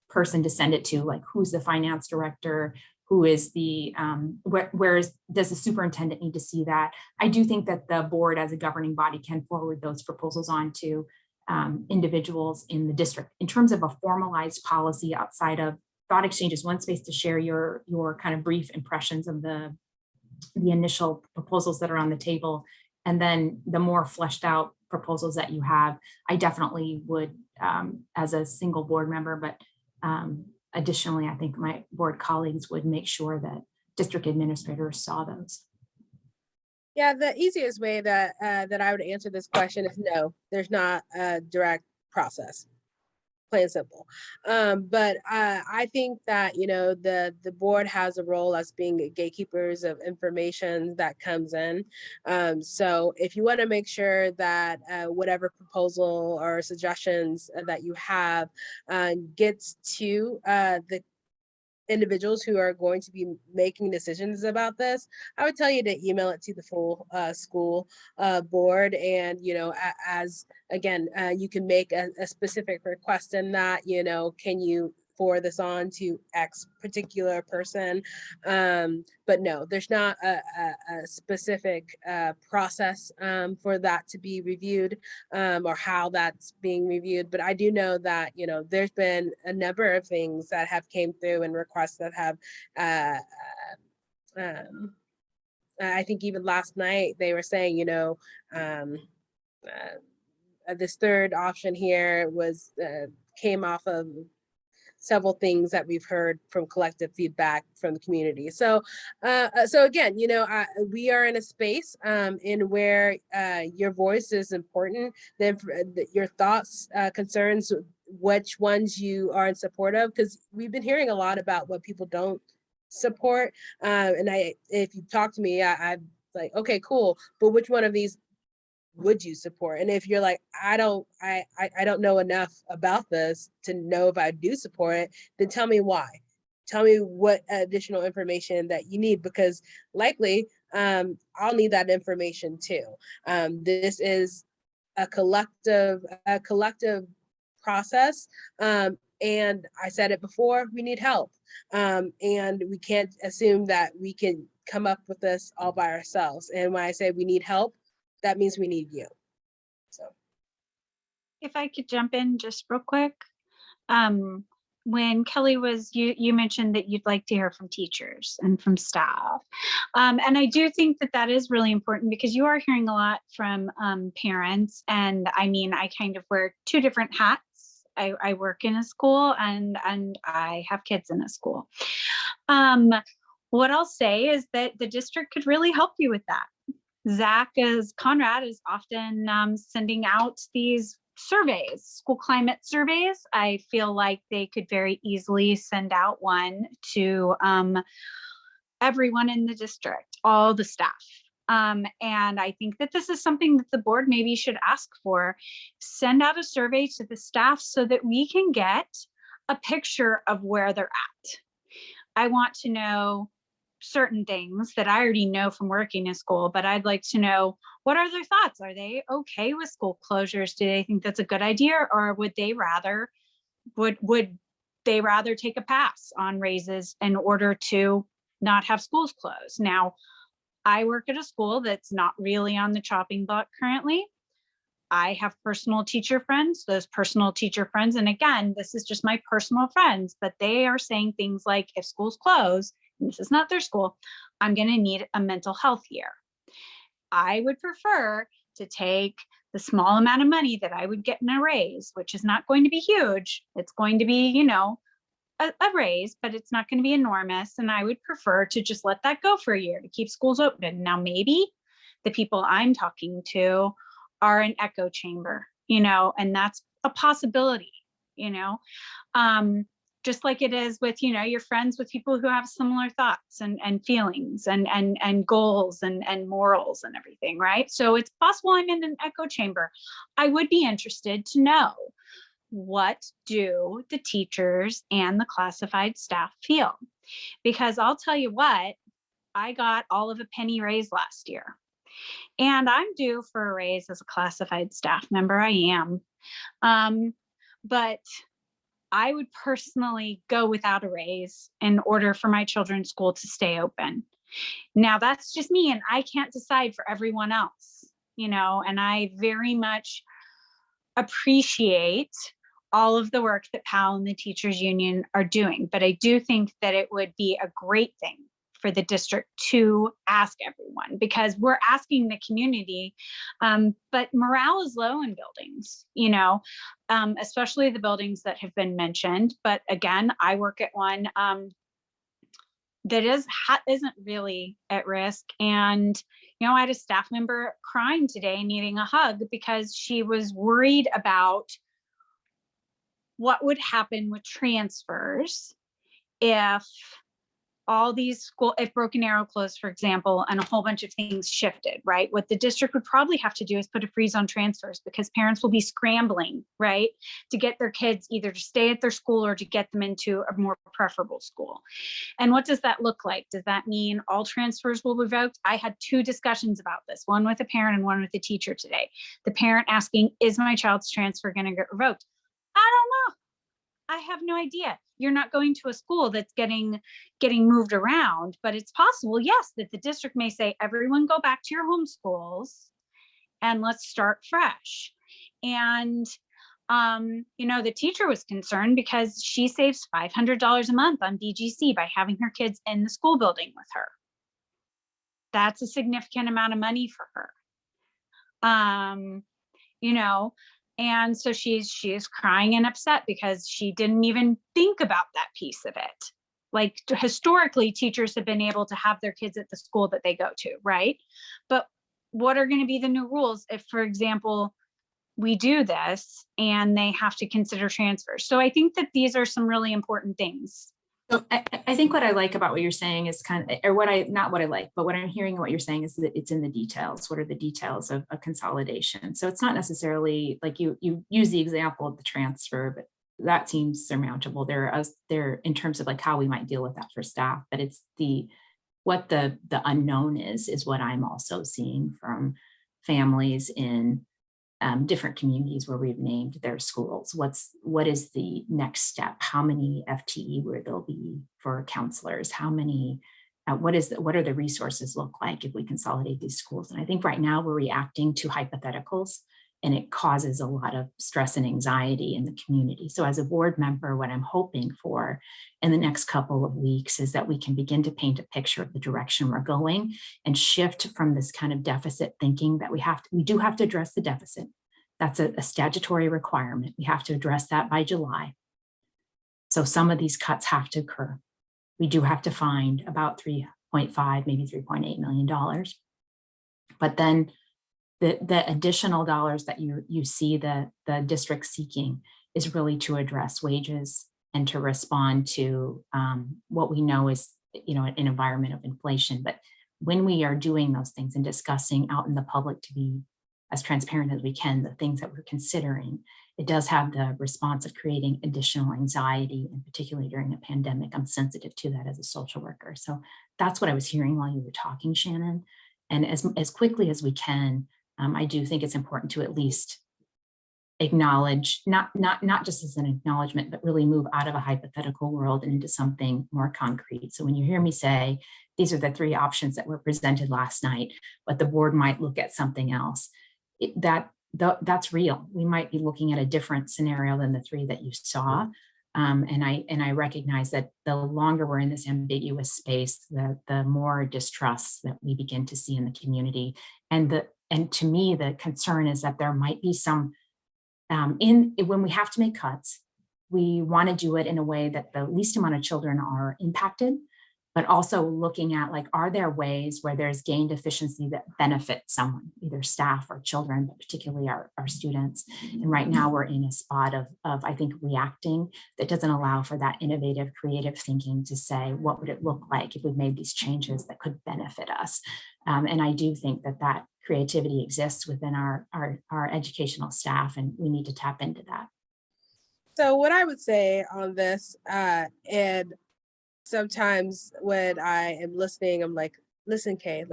person to send it to, like who's the finance director, who is the, does the superintendent need to see that? I do think that the board as a governing body can forward those proposals on to individuals in the district. In terms of a formalized policy outside of thought exchange is one space to share your kind of brief impressions of the initial proposals that are on the table. And then the more fleshed out proposals that you have, I definitely would, as a single board member, but additionally, I think my board colleagues would make sure that district administrators saw those. Yeah, the easiest way that I would answer this question is no, there's not a direct process, plain and simple. But I think that, the board has a role as being gatekeepers of information that comes in. So if you want to make sure that whatever proposal or suggestions that you have gets to the individuals who are going to be making decisions about this, I would tell you to email it to the full school board. And, as again, you can make a specific request in that, can you forward this on to X particular person? But no, there's not a specific process for that to be reviewed or how that's being reviewed. But I do know that, there's been a number of things that have came through and requests that have, I think even last night they were saying, this third option here was came off of several things that we've heard from collective feedback from the community. So again, we are in a space in where your voice is important. Then your thoughts, concerns, which ones you are in support of, because we've been hearing a lot about what people don't support. And if you talk to me, I'm like, okay, cool, but which one of these would you support? And if you're like, I don't know enough about this to know if I do support it, then tell me why. tell me what additional information that you need, because likely I'll need that information too. This is a collective process. And I said it before, we need help. And we can't assume that we can come up with this all by ourselves. And when I say we need help, that means we need you. So. If I could jump in just real quick. When Kelly was, you mentioned that you'd like to hear from teachers and from staff. And I do think that that is really important, because you are hearing a lot from parents. And I mean, I kind of wear two different hats. I work in a school and I have kids in a school. What I'll say is that the district could really help you with that. Conrad is often sending out these surveys, school climate surveys. I feel like they could very easily send out one to everyone in the district, all the staff. And I think that this is something that the board maybe should ask for. Send out a survey to the staff so that we can get a picture of where they're at. I want to know certain things that I already know from working in school, but I'd like to know, what are their thoughts? Are they okay with school closures? Do they think that's a good idea? Or would they rather take a pass on raises in order to not have schools closed? Now, I work at a school that's not really on the chopping block currently. I have personal teacher friends, those personal teacher friends, and again, this is just my personal friends, but they are saying things like, if schools close, and this is not their school, I'm going to need a mental health year. I would prefer to take the small amount of money that I would get in a raise, which is not going to be huge. It's going to be, you know, a raise, but it's not going to be enormous. And I would prefer to just let that go for a year to keep schools open. Now, maybe the people I'm talking to are an echo chamber, you know, and that's a possibility, you know. Just like it is with, you know, you're friends with people who have similar thoughts and feelings and goals and morals and everything, right? So it's possible I'm in an echo chamber. I would be interested to know, what do the teachers and the classified staff feel? Because I'll tell you what, I got all of a penny raise last year. And I'm due for a raise as a classified staff member. I am. But I would personally go without a raise in order for my children's school to stay open. Now, that's just me, and I can't decide for everyone else, you know, and I very much appreciate all of the work that PAL and the teachers union are doing. But I do think that it would be a great thing for the district to ask everyone, because we're asking the community, but morale is low in buildings, you know, especially the buildings that have been mentioned. But again, I work at one that isn't really at risk. And, you know, I had a staff member crying today, needing a hug because she was worried about what would happen with transfers if all these if Broken Arrow closed, for example, and a whole bunch of things shifted, right? What the district would probably have to do is put a freeze on transfers, because parents will be scrambling, right, to get their kids either to stay at their school or to get them into a more preferable school. And what does that look like? Does that mean all transfers will be revoked? I had 2 discussions about this, one with a parent and one with a teacher today. The parent asking, is my child's transfer going to get revoked? I don't know. I have no idea. You're not going to a school that's getting moved around, but it's possible, yes, that the district may say, everyone go back to your home schools and let's start fresh. And, you know, the teacher was concerned because she saves $500 a month on DGC by having her kids in the school building with her. That's a significant amount of money for her. You know, and so she is crying and upset because she didn't even think about that piece of it. Like, historically, teachers have been able to have their kids at the school that they go to, right? But what are going to be the new rules if, for example, we do this and they have to consider transfers? So I think that these are some really important things. So I think what I like about what you're saying is kind of, or not what I like, but what I'm hearing and what you're saying is that it's in the details. What are the details of a consolidation? So it's not necessarily like you use the example of the transfer, but that seems surmountable. There in terms of like how we might deal with that for staff, but it's what the unknown is what I'm also seeing from families in different communities where we've named their schools. What is the next step? How many FTE will there be for counselors? How many? What are the resources look like if we consolidate these schools? And I think right now we're reacting to hypotheticals, and it causes a lot of stress and anxiety in the community. So as a board member, what I'm hoping for in the next couple of weeks is that we can begin to paint a picture of the direction we're going and shift from this kind of deficit thinking that we do have to address the deficit. That's a statutory requirement. We have to address that by July. So some of these cuts have to occur. We do have to find about 3.5, maybe $3.8 million. But then the additional dollars that you see the district seeking is really to address wages and to respond to what we know is, an environment of inflation. But when we are doing those things and discussing out in the public to be as transparent as we can, the things that we're considering, it does have the response of creating additional anxiety, and particularly during a pandemic. I'm sensitive to that as a social worker. So that's what I was hearing while you were talking, Shannon. And as quickly as we can, I do think it's important to at least acknowledge, not just as an acknowledgement, but really move out of a hypothetical world and into something more concrete. So when you hear me say, these are the 3 options that were presented last night, but the board might look at something else, that's real. We might be looking at a different scenario than the 3 that you saw. And I recognize that the longer we're in this ambiguous space, the more distrust that we begin to see in the community. And to me, the concern is that there might be some, when we have to make cuts, we want to do it in a way that the least amount of children are impacted, but also looking at, like, are there ways where there's gained efficiency that benefit someone, either staff or children, but particularly our students. And right now we're in a spot of I think, reacting that doesn't allow for that innovative, creative thinking to say, what would it look like if we made these changes that could benefit us? And I do think that creativity exists within our educational staff, and we need to tap into that. So what I would say on this, and sometimes when I am listening, I'm like, listen, Kay,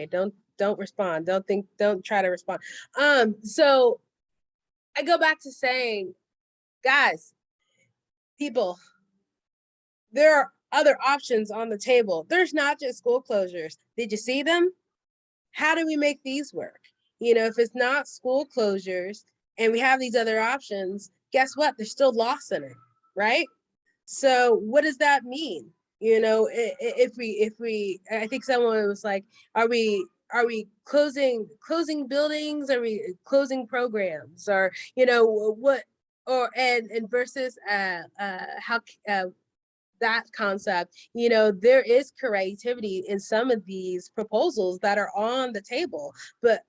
don't respond. Don't try to respond. So I go back to saying, guys, people, there are other options on the table. There's not just school closures. Did you see them? How do we make these work? If it's not school closures and we have these other options, guess what? There's still loss in it, right? So what does that mean? If we, I think someone was like, are we closing buildings? Are we closing programs? Or, what, or, and versus how, that concept, there is creativity in some of these proposals that are on the table, but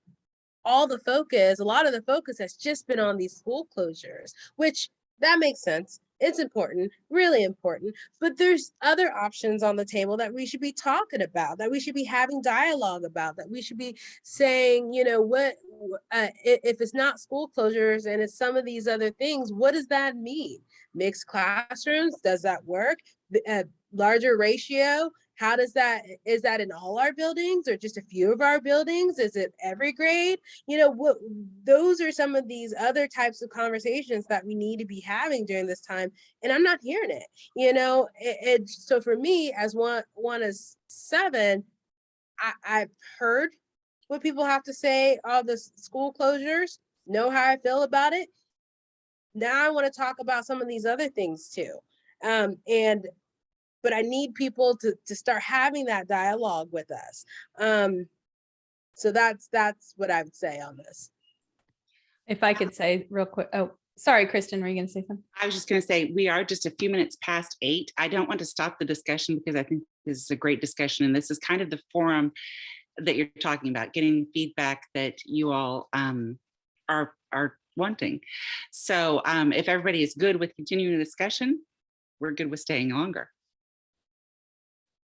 a lot of the focus has just been on these school closures, which that makes sense. It's important, really important, but there's other options on the table that we should be talking about, that we should be having dialogue about, that we should be saying, if it's not school closures and it's some of these other things, what does that mean? Mixed classrooms, does that work? Larger ratio, is that in all our buildings or just a few of our buildings? Is it every grade? Those are some of these other types of conversations that we need to be having during this time. And I'm not hearing it, so for me, as one of 7, I've heard what people have to say, all the school closures, know how I feel about it. Now I want to talk about some of these other things too. But I need people to start having that dialogue with us. So that's what I would say on this. If I could say real quick, oh, sorry, Kristen, were you going to say something? I was just going to say, we are just a few minutes past 8. I don't want to stop the discussion because I think this is a great discussion. And this is kind of the forum that you're talking about, getting feedback that you all are wanting. So if everybody is good with continuing the discussion, we're good with staying longer.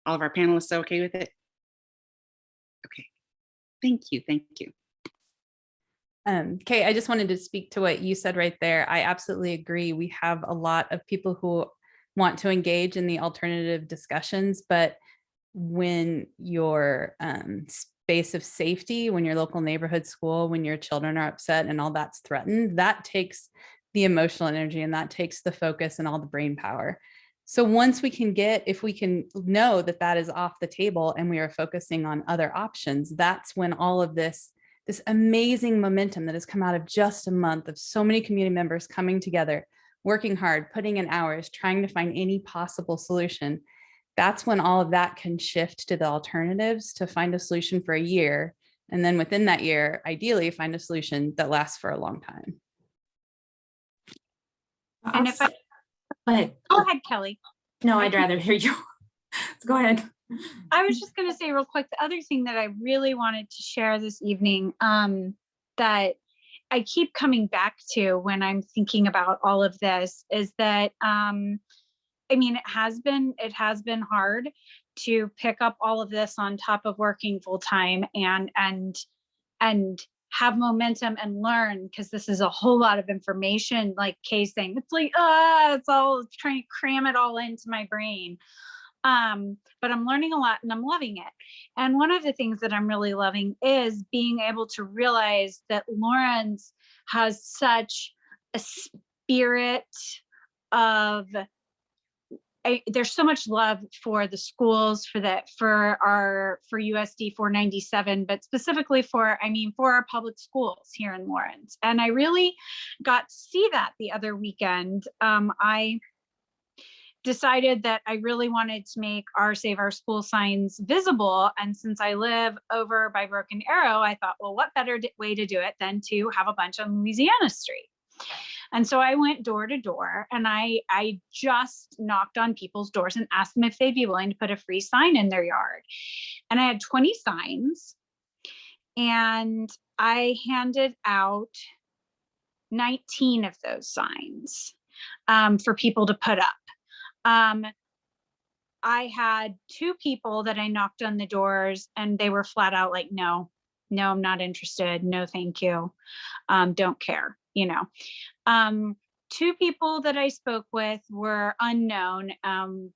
All of our panelists okay with it? Okay. Thank you. Kay, I just wanted to speak to what you said right there. I absolutely agree. We have a lot of people who want to engage in the alternative discussions, but when your space of safety, when your local neighborhood school, when your children are upset and all that's threatened, that takes the emotional energy and that takes the focus and all the brain power. So once we can if we can know that that is off the table and we are focusing on other options, that's when all of this amazing momentum that has come out of just a month of so many community members coming together, working hard, putting in hours, trying to find any possible solution. That's when all of that can shift to the alternatives to find a solution for a year. And then within that year, ideally find a solution that lasts for a long time. And if I, Go ahead. go ahead, Kelly. No, I'd rather hear you. Go ahead. I was just going to say real quick, the other thing that I really wanted to share this evening, that I keep coming back to when I'm thinking about all of this is that, I mean, it has been hard to pick up all of this on top of working full time and have momentum and learn, because this is a whole lot of information, like Kay's saying, it's like, it's all trying to cram it all into my brain. But I'm learning a lot and I'm loving it. And one of the things that I'm really loving is being able to realize that Lawrence has such a spirit of, there's so much love for the schools, for USD 497, but specifically for our public schools here in Lawrence. And I really got to see that the other weekend. I decided that I really wanted to make our Save Our School signs visible. And since I live over by Broken Arrow, I thought, well, what better way to do it than to have a bunch on Louisiana Street? And so I went door to door and I just knocked on people's doors and asked them if they'd be willing to put a free sign in their yard. And I had 20 signs and I handed out 19 of those signs for people to put up. I had 2 people that I knocked on the doors and they were flat out like, no, I'm not interested. No, thank you. Don't care, 2 people that I spoke with were unknown.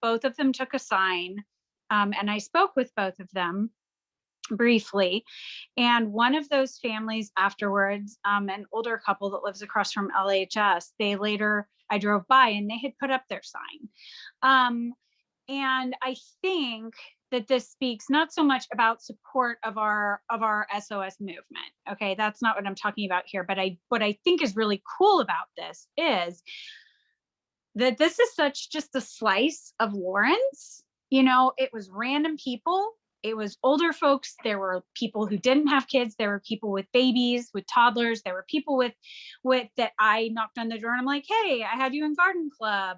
Both of them took a sign, and I spoke with both of them briefly. And one of those families afterwards, an older couple that lives across from LHS, I drove by and they had put up their sign. And I think that this speaks not so much about support of our SOS movement. Okay, that's not what I'm talking about here. But what I think is really cool about this is that this is such just a slice of Lawrence. It was random people. It was older folks. There were people who didn't have kids. There were people with babies, with toddlers. There were people with that I knocked on the door and I'm like, hey, I had you in garden club.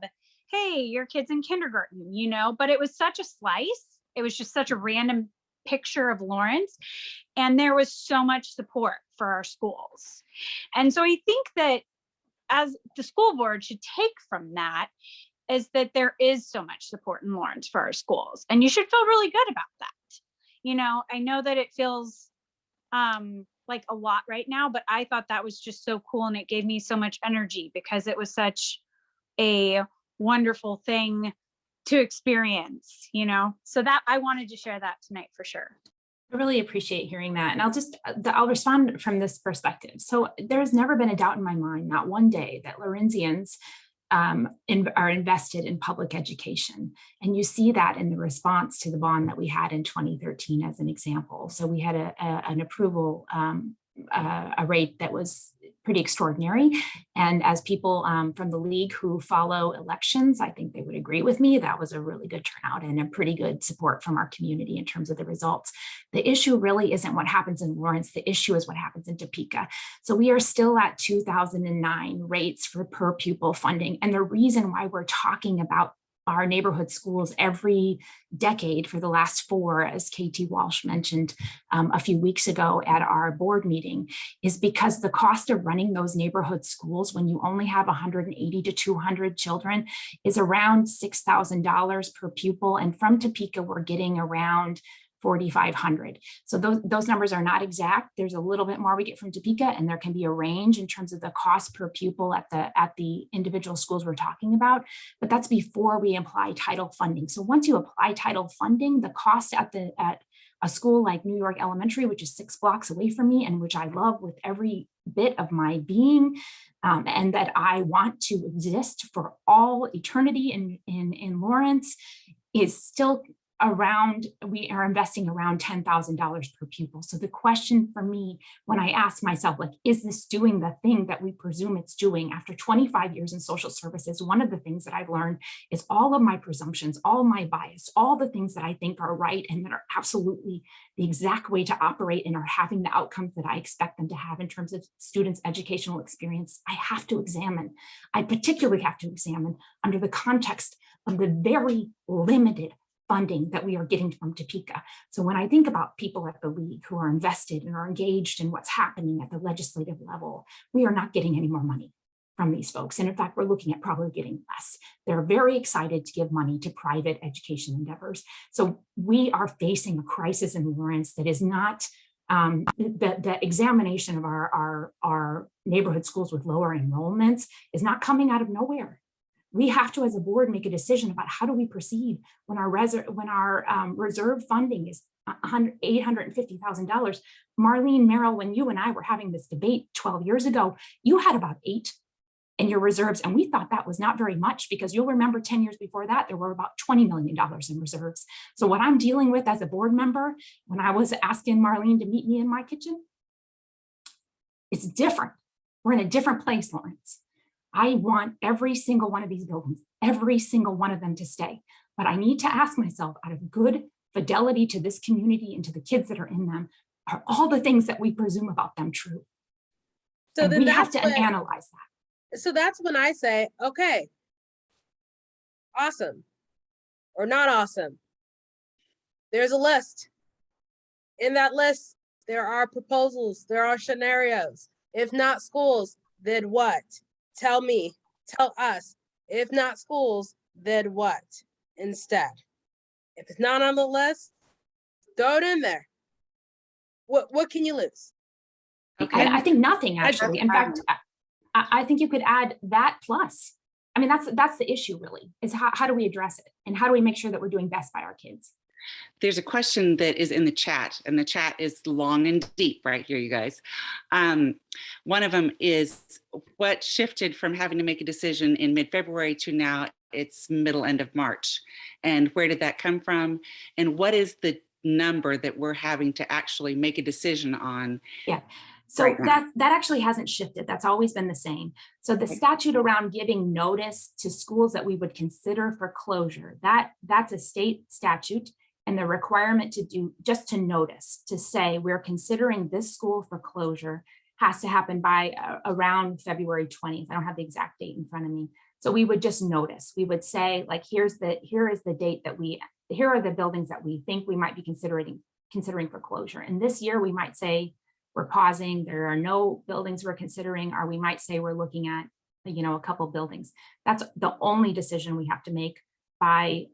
Hey, your kid's in kindergarten, but it was such a slice. It was just such a random picture of Lawrence. And there was so much support for our schools. And so I think that as the school board should take from that is that there is so much support in Lawrence for our schools. And you should feel really good about that. I know that it feels like a lot right now, but I thought that was just so cool. And it gave me so much energy because it was such a wonderful thing to experience, so that I wanted to share that tonight for sure. I really appreciate hearing that. And I'll respond from this perspective. So there's never been a doubt in my mind, not one day, that Lorenzians are invested in public education. And you see that in the response to the bond that we had in 2013 as an example. So we had an approval, a rate that was pretty extraordinary. And as people from the league who follow elections, I think they would agree with me, that was a really good turnout and a pretty good support from our community in terms of the results. The issue really isn't what happens in Lawrence. The issue is what happens in Topeka. So we are still at 2009 rates for per pupil funding. And the reason why we're talking about our neighborhood schools every decade for the last 4, as KT Walsh mentioned a few weeks ago at our board meeting, is because the cost of running those neighborhood schools when you only have 180 to 200 children is around $6,000 per pupil. And from Topeka, we're getting around $4,500. So those numbers are not exact. There's a little bit more we get from Topeka, and there can be a range in terms of the cost per pupil at the individual schools we're talking about, but that's before we apply title funding. So once you apply title funding, the cost at a school like New York Elementary, which is 6 blocks away from me and which I love with every bit of my being, and that I want to exist for all eternity in Lawrence, is still around, we are investing around $10,000 per pupil. So the question for me, when I ask myself, like, is this doing the thing that we presume it's doing? After 25 years in social services, one of the things that I've learned is all of my presumptions, all my bias, all the things that I think are right and that are absolutely the exact way to operate and are having the outcomes that I expect them to have in terms of students' educational experience, I have to examine. I particularly have to examine under the context of the very limited funding that we are getting from Topeka. So when I think about people at the league who are invested and are engaged in what's happening at the legislative level, we are not getting any more money from these folks. And in fact, we're looking at probably getting less. They're very excited to give money to private education endeavors. So we are facing a crisis in Lawrence that is not the examination of our neighborhood schools with lower enrollments is not coming out of nowhere. We have to, as a board, make a decision about how do we proceed when our reserve funding is $850,000. Marlene, Merrill, when you and I were having this debate 12 years ago, you had about 8 in your reserves, and we thought that was not very much, because you'll remember 10 years before that, there were about $20 million in reserves. So what I'm dealing with as a board member, when I was asking Marlene to meet me in my kitchen, it's different. We're in a different place, Lawrence. I want every single one of these buildings, every single one of them to stay. But I need to ask myself, out of good fidelity to this community and to the kids that are in them, are all the things that we presume about them true? So and then we have that's to when, analyze that. So that's when I say, okay, awesome or not awesome. There's a list. In that list, there are proposals, there are scenarios. If not schools, then what? Tell me, tell us. If not schools, then what instead? If it's not on the list, throw it in there. What can you lose? Okay. I think nothing, actually. In fact, I think you could add that plus. I mean, that's the issue, really, is how do we address it? And how do we make sure that we're doing best by our kids? There's a question that is in the chat, and the chat is long and deep right here, you guys. One of them is, what shifted from having to make a decision in mid-February to now it's end of March? And where did that come from? And what is the number that we're having to actually make a decision on? Yeah. So right now? that actually hasn't shifted. That's always been the same. So the statute around giving notice to schools that we would consider for closure, that's a state statute. And the requirement to do just to notice, to say we're considering this school for closure, has to happen by around February 20th. I don't have the exact date in front of me. So we would just notice. We would say, like, here is the date that here are the buildings that we think we might be considering for closure. And this year we might say we're pausing. There are no buildings we're considering, or we might say we're looking at, a couple buildings. That's the only decision we have to make by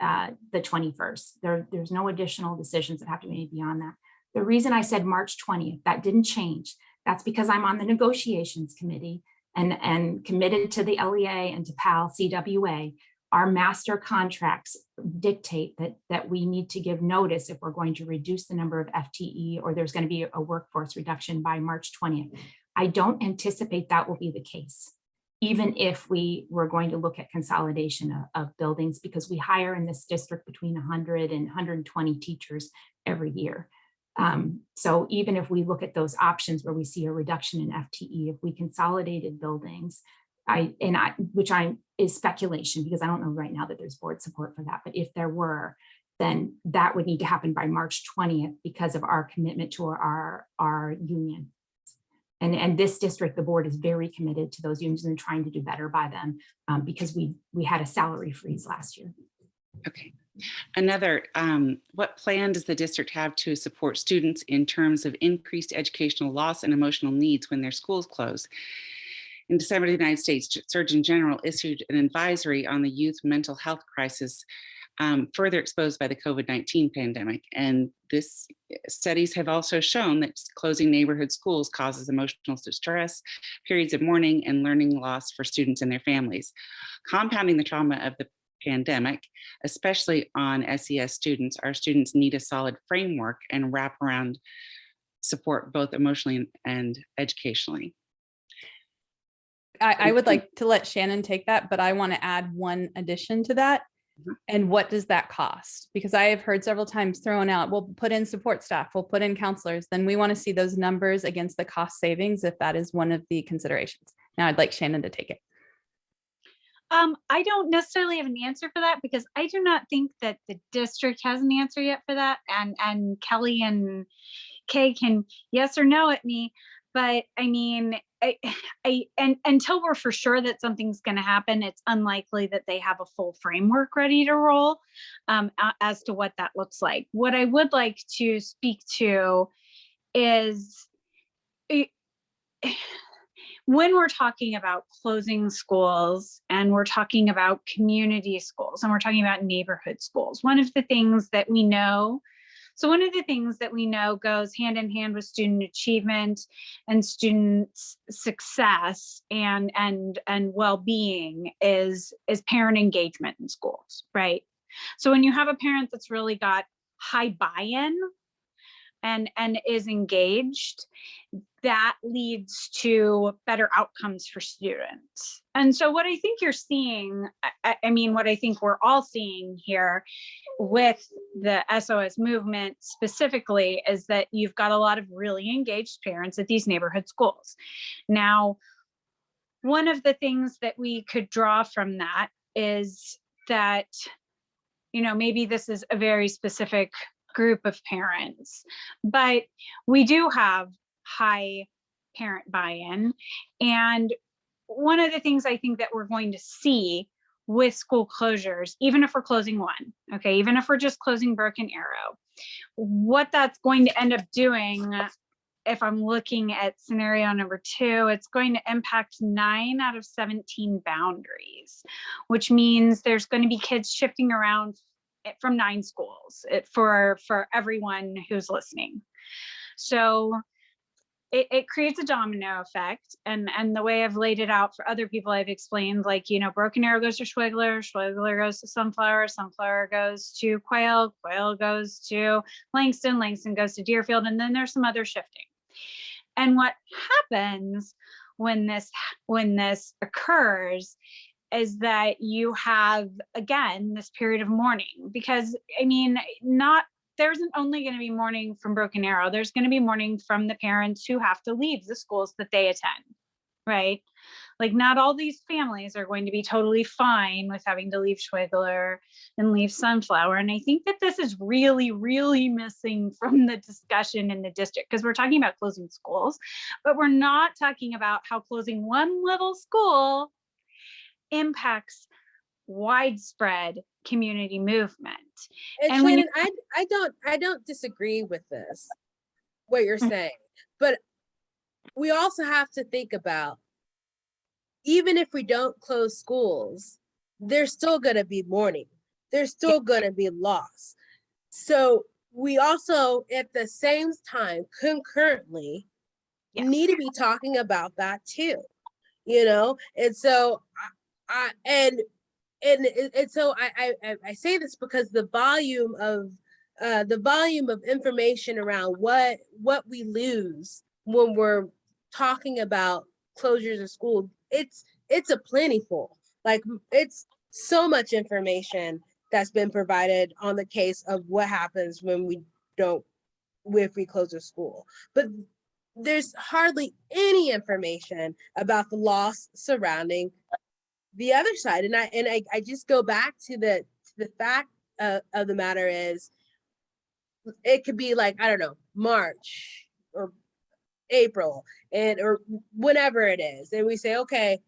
the 21st. There's no additional decisions that have to be made beyond that. The reason I said March 20th, that didn't change. That's because I'm on the negotiations committee and committed to the LEA and to PAL CWA. Our master contracts dictate that we need to give notice if we're going to reduce the number of FTE or there's going to be a workforce reduction by March 20th. I don't anticipate that will be the case, even if we were going to look at consolidation of buildings, because we hire in this district between 100 and 120 teachers every year. So even if we look at those options where we see a reduction in FTE, if we consolidated buildings, which is speculation, because I don't know right now that there's board support for that, but if there were, then that would need to happen by March 20th because of our commitment to our union. And this district, the board is very committed to those unions and trying to do better by them because we had a salary freeze last year. Okay. Another, what plan does the district have to support students in terms of increased educational loss and emotional needs when their schools close? In December, the United States Surgeon General issued an advisory on the youth mental health crisis further exposed by the COVID-19 pandemic. And this studies have also shown that closing neighborhood schools causes emotional distress, periods of mourning, and learning loss for students and their families. Compounding the trauma of the pandemic, especially on SES students, our students need a solid framework and wraparound support, both emotionally and educationally. I would like to let Shannon take that, but I want to add one addition to that. And what does that cost? Because I have heard several times thrown out, we'll put in support staff, we'll put in counselors. Then we want to see those numbers against the cost savings if that is one of the considerations. Now I'd like Shannon to take it. I don't necessarily have an answer for that because I do not think that the district has an answer yet for that. And Kelly and Kay can yes or no at me, but I mean, and until we're for sure that something's going to happen, it's unlikely that they have a full framework ready to roll as to what that looks like. What I would like to speak to is when we're talking about closing schools and we're talking about community schools and we're talking about neighborhood schools, one of the things that we know goes hand in hand with student achievement and student success and well-being is parent engagement in schools, right? So when you have a parent that's really got high buy-in and is engaged, that leads to better outcomes for students. And so what I think you're seeing, I mean, what I think we're all seeing here with the SOS movement specifically is that you've got a lot of really engaged parents at these neighborhood schools. Now, one of the things that we could draw from that is that, you know, maybe this is a very specific group of parents, but we do have high parent buy-in. And one of the things I think that we're going to see with school closures, even if we're closing one, okay, even if we're just closing Broken Arrow, what that's going to end up doing, if I'm looking at scenario number 2, it's going to impact 9 out of 17 boundaries, which means there's going to be kids shifting around from 9 schools for everyone who's listening. So it creates a domino effect. And the way I've laid it out for other people, I've explained, like, you know, Broken Arrow goes to Schwigler, Schwigler goes to Sunflower, Sunflower goes to Quail, Quail goes to Langston, Langston goes to Deerfield, and then there's some other shifting. And what happens when this occurs is that you have, again, this period of mourning, because I mean, there isn't only going to be mourning from Broken Arrow, there's going to be mourning from the parents who have to leave the schools that they attend, right? Like, not all these families are going to be totally fine with having to leave Schwigler and leave Sunflower. And I think that this is really, really missing from the discussion in the district, because we're talking about closing schools, but we're not talking about how closing one little school impacts widespread community movement. And Shannon, I don't disagree with this, what you're saying, but we also have to think about, even if we don't close schools, there's still going to be mourning. There's still going to be loss. So we also, at the same time, concurrently, need to be talking about that too, you know? And so I say this because the volume of information around what we lose when we're talking about closures of school, it's a plentiful, like, it's so much information that's been provided on the case of what happens if we close a school, but there's hardly any information about the loss surrounding the other side. And I just go back to the fact of the matter is, it could be like, I don't know, March or April or whenever it is, and we say, okay,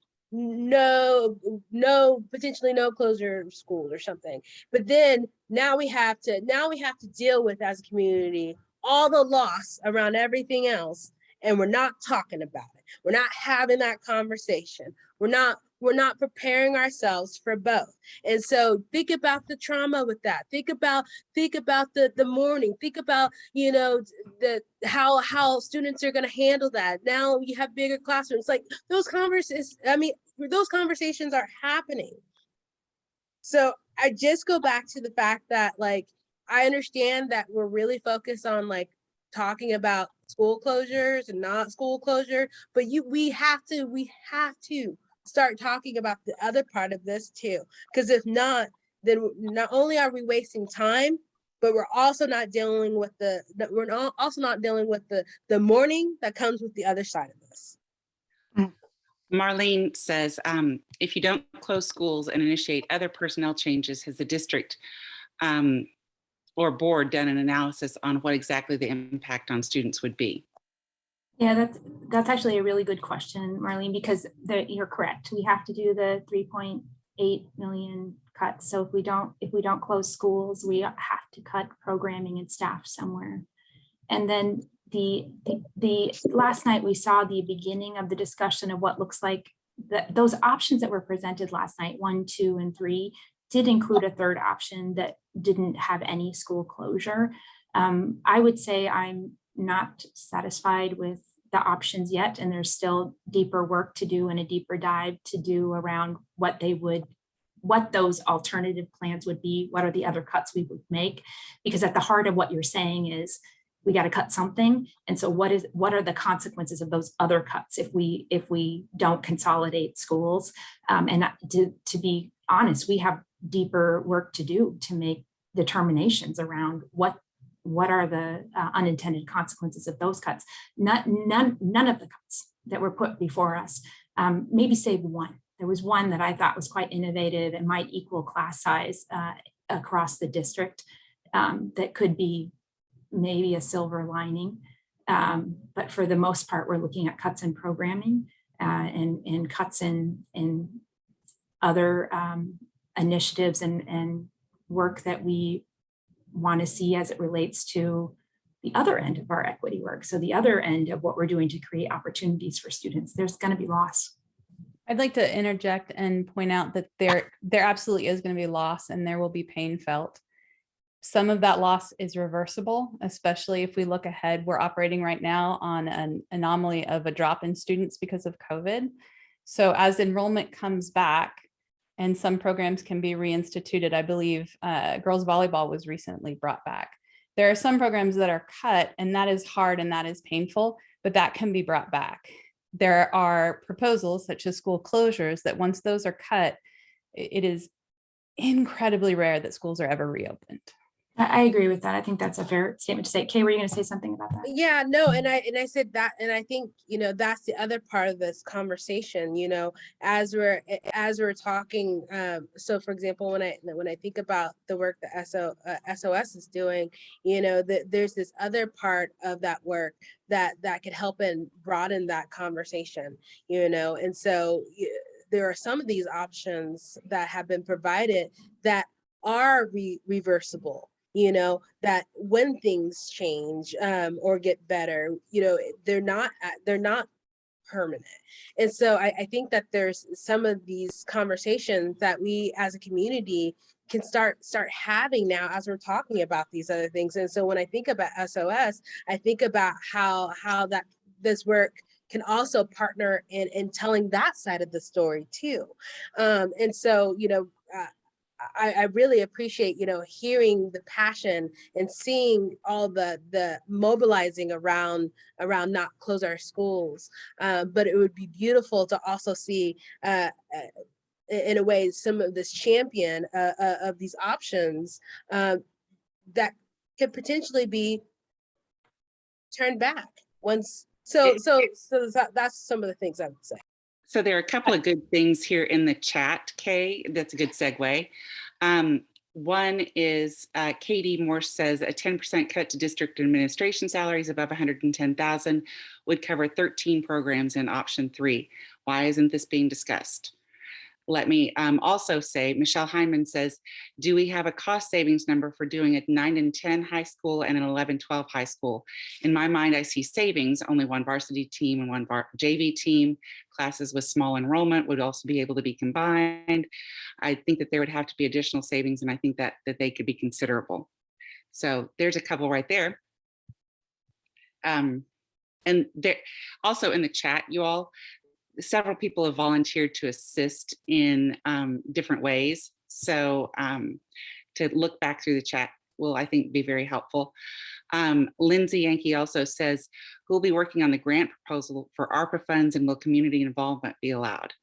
potentially no closure of schools or something, but then now we have to deal with, as a community, all the loss around everything else, and we're not talking about it. We're not having that conversation. We're not preparing ourselves for both. And so think about the trauma with that. Think about the mourning. Think about, how students are going to handle that. Now you have bigger classrooms. Like those conversations are happening. So I just go back to the fact that, like, I understand that we're really focused on like talking about school closures and not school closure, but we have to start talking about the other part of this too. Because if not, then not only are we wasting time, but we're also not dealing with the mourning that comes with the other side of this. Marlene says, if you don't close schools and initiate other personnel changes, has the district or board done an analysis on what exactly the impact on students would be? Yeah, that's actually a really good question, Marlene, because you're correct. We have to do the 3.8 million cuts. So if we don't close schools, we have to cut programming and staff somewhere. And then the last night we saw the beginning of the discussion of what looks like those options that were presented last night, 1, 2, and 3, did include a third option that didn't have any school closure. I would say I'm not satisfied with the options yet, and there's still deeper work to do and a deeper dive to do around what those alternative plans would be, what are the other cuts we would make, because at the heart of what you're saying is we got to cut something. And so what are the consequences of those other cuts if we don't consolidate schools? And to be honest, we have deeper work to do to make determinations around what are the unintended consequences of those cuts. None of the cuts that were put before us, maybe save one. There was one that I thought was quite innovative and might equal class size across the district that could be maybe a silver lining. But for the most part, we're looking at cuts in programming and cuts in other initiatives and work that we want to see as it relates to the other end of our equity work. So the other end of what we're doing to create opportunities for students, there's going to be loss. I'd like to interject and point out that there absolutely is going to be loss and there will be pain felt. Some of that loss is reversible, especially if we look ahead. We're operating right now on an anomaly of a drop in students because of COVID. So as enrollment comes back and some programs can be reinstituted, I believe girls volleyball was recently brought back. There are some programs that are cut, and that is hard and that is painful, but that can be brought back. There are proposals such as school closures that once those are cut, it is incredibly rare that schools are ever reopened. I agree with that. I think that's a fair statement to say. Kay, were you going to say something about that? Yeah, no, and I said that, and I think that's the other part of this conversation. As we're talking. So, for example, when I think about the work that SOS is doing, there's this other part of that work that could help and broaden that conversation. And so there are some of these options that have been provided that are reversible. That when things change or get better, they're not permanent. And so I think that there's some of these conversations that we as a community can start having now as we're talking about these other things. And so when I think about SOS, I think about how that this work can also partner in telling that side of the story too. And so, I really appreciate, hearing the passion and seeing all the mobilizing around not close our schools. But it would be beautiful to also see, in a way, some of this champion of these options that could potentially be turned back once. So that's some of the things I would say. So there are a couple of good things here in the chat, Kay. That's a good segue. One is Katie Morse says a 10% cut to district administration salaries above $110,000 would cover 13 programs in option 3. Why isn't this being discussed? let me also say, Michelle Hyman says, do we have a cost savings number for doing a 9 and 10 high school and an 11, 12 high school? In my mind, I see savings, only one varsity team and one JV team. Classes with small enrollment would also be able to be combined. I think that there would have to be additional savings, and I think that they could be considerable. So there's a couple right there. And there also in the chat, you all, several people have volunteered to assist in different ways. So to look back through the chat will, I think, be very helpful. Lindsay Yankee also says, who will be working on the grant proposal for ARPA funds, and will community involvement be allowed?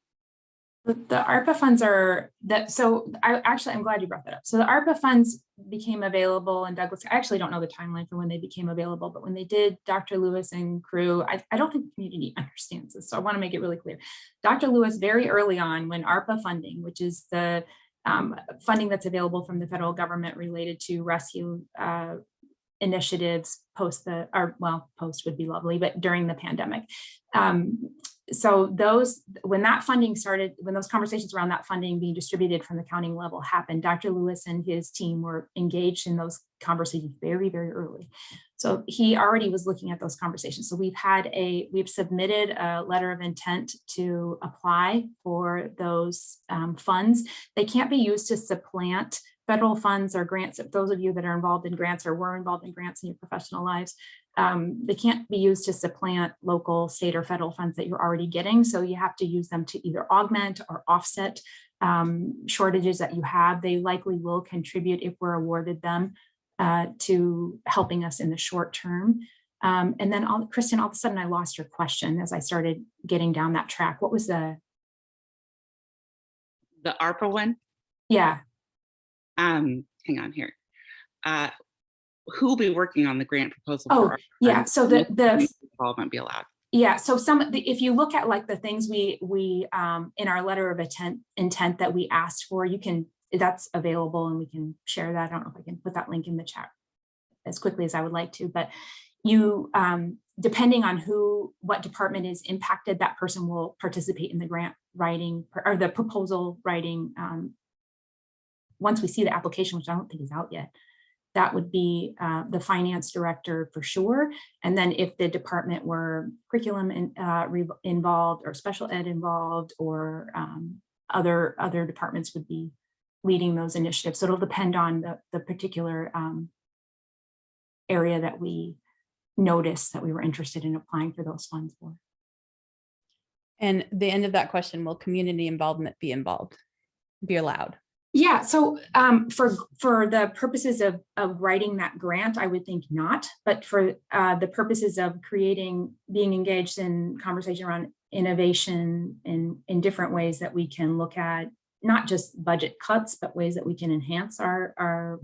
The ARPA funds are that, so I'm glad you brought that up. So the ARPA funds became available in Douglas. I actually don't know the timeline for when they became available, but when they did, Dr. Lewis and crew, I don't think the community understands this. So I want to make it really clear. Dr. Lewis, very early on, when ARPA funding, which is the funding that's available from the federal government related to rescue initiatives post would be lovely, but during the pandemic. So when that funding started, when those conversations around that funding being distributed from the county level happened, Dr. Lewis and his team were engaged in those conversations very, very early. So he already was looking at those conversations. So we've submitted a letter of intent to apply for those funds. They can't be used to supplant federal funds or grants. If those of you that are involved in grants or were involved in grants in your professional lives, they can't be used to supplant local, state, or federal funds that you're already getting. So you have to use them to either augment or offset shortages that you have. They likely will contribute, if we're awarded them, to helping us in the short term. And then, Kristen, all of a sudden I lost your question as I started getting down that track. What was the ARPA one? Yeah. Hang on here. Who will be working on the grant proposal? Oh, yeah. So the involvement be allowed. Yeah. So if you look at like the things we in our letter of intent that we asked for, that's available and we can share that. I don't know if I can put that link in the chat as quickly as I would like to, but you, depending on what department is impacted, that person will participate in the grant writing or the proposal writing. Once we see the application, which I don't think is out yet, that would be the finance director for sure. And then if the department were curriculum involved or special ed involved, or other departments would be leading those initiatives. So it'll depend on the particular area that we noticed that we were interested in applying for those funds for. And the end of that question, will community involvement be allowed? Yeah, so for the purposes of writing that grant, I would think not, but for the purposes of being engaged in conversation around innovation in different ways that we can look at, not just budget cuts, but ways that we can enhance our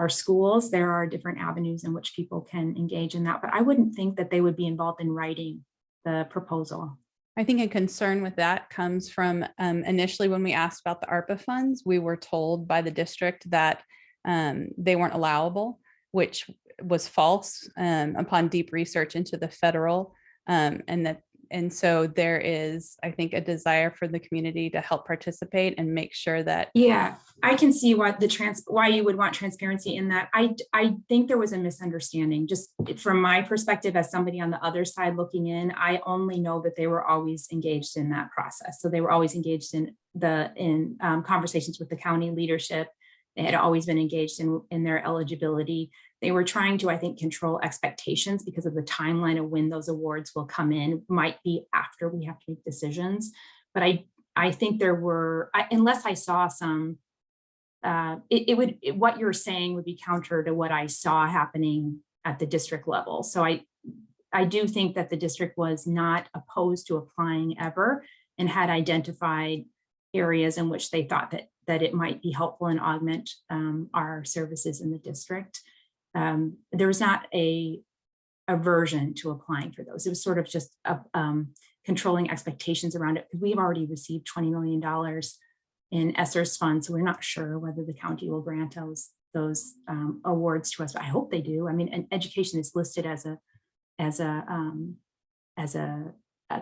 schools, there are different avenues in which people can engage in that, but I wouldn't think that they would be involved in writing the proposal. I think a concern with that comes from initially when we asked about the ARPA funds, we were told by the district that they weren't allowable, which was false upon deep research into the federal. And so there is, I think, a desire for the community to help participate and make sure that. Yeah, I can see why you would want transparency in that. I think there was a misunderstanding. Just from my perspective as somebody on the other side looking in, I only know that they were always engaged in that process. So they were always engaged in conversations with the county leadership. They had always been engaged in their eligibility. They were trying to, I think, control expectations because of the timeline of when those awards will come in. Might be after we have to make decisions. But I think there were, unless I saw some, what you're saying would be counter to what I saw happening at the district level. So I do think that the district was not opposed to applying ever and had identified areas in which they thought that it might be helpful and augment our services in the district. There was not a aversion to applying for those. It was sort of just controlling expectations around it, because we've already received $20 million in ESSER's funds, so we're not sure whether the county will grant those awards to us. But I hope they do. I mean, and education is listed as a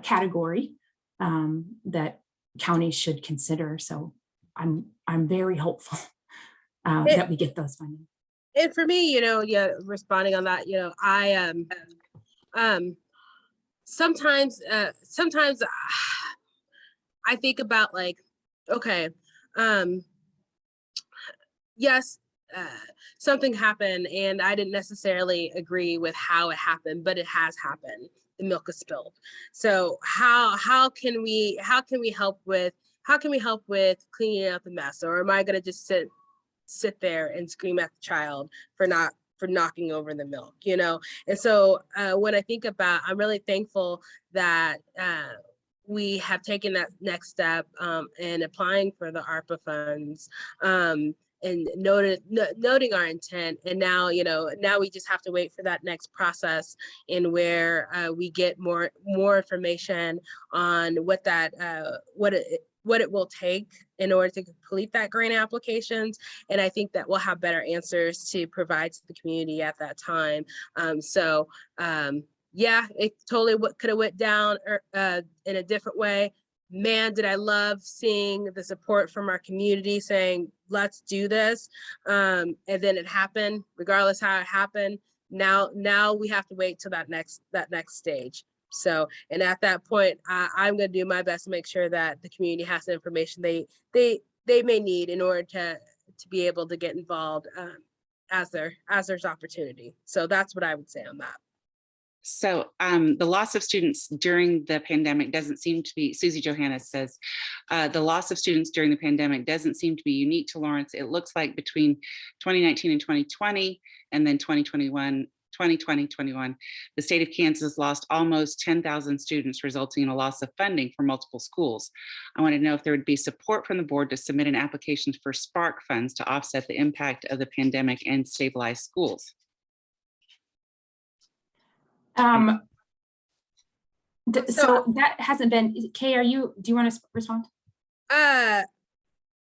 category that counties should consider. So I'm very hopeful It- that we get those funding. And for me, yeah, responding on that, I sometimes I think about like, okay, yes, something happened and I didn't necessarily agree with how it happened, but it has happened. The milk is spilled. So how can we help with cleaning up the mess? Or am I gonna just sit there and scream at the child for knocking over the milk, And so when I think about, I'm really thankful that we have taken that next step in applying for the ARPA funds and noting our intent. And now, now we just have to wait for that next process in where we get more information on what it will take in order to complete that grant applications. And I think that we'll have better answers to provide to the community at that time. Yeah, it totally could have went down in a different way. Man, did I love seeing the support from our community saying, let's do this. And then it happened, regardless how it happened. Now we have to wait till that next stage. So, and at that point, I'm going to do my best to make sure that the community has the information they may need in order to be able to get involved as there's opportunity. So that's what I would say on that. So the loss of students during the pandemic doesn't seem to be, Susie Johannes says, the loss of students during the pandemic doesn't seem to be unique to Lawrence. It looks like between 2019 and 2020, and then 2021, the state of Kansas lost almost 10,000 students, resulting in a loss of funding for multiple schools. I want to know if there would be support from the board to submit an application for Spark funds to offset the impact of the pandemic and stabilize schools. So that hasn't been, Kay, do you want to respond?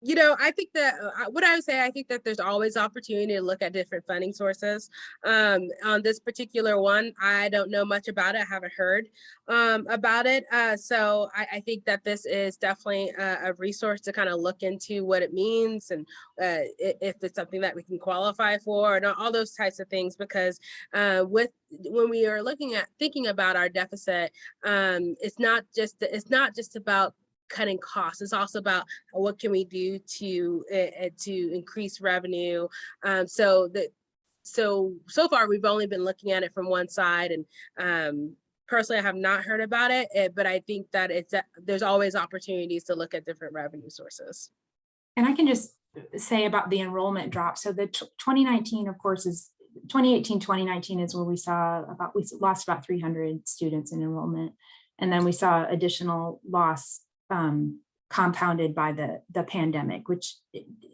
I think that what I would say, I think that there's always opportunity to look at different funding sources. On this particular one, I don't know much about it. I haven't heard about it. So I think that this is definitely a resource to kind of look into what it means and if it's something that we can qualify for and all those types of things, because when we are thinking about our deficit, it's not just about cutting costs. It's also about what can we do to increase revenue. So far we've only been looking at it from one side, and personally I have not heard about it, but I think that there's always opportunities to look at different revenue sources. And I can just say about the enrollment drop. So the 2019, of course, is 2018, 2019 is where we lost about 300 students in enrollment. And then we saw additional loss compounded by the pandemic, which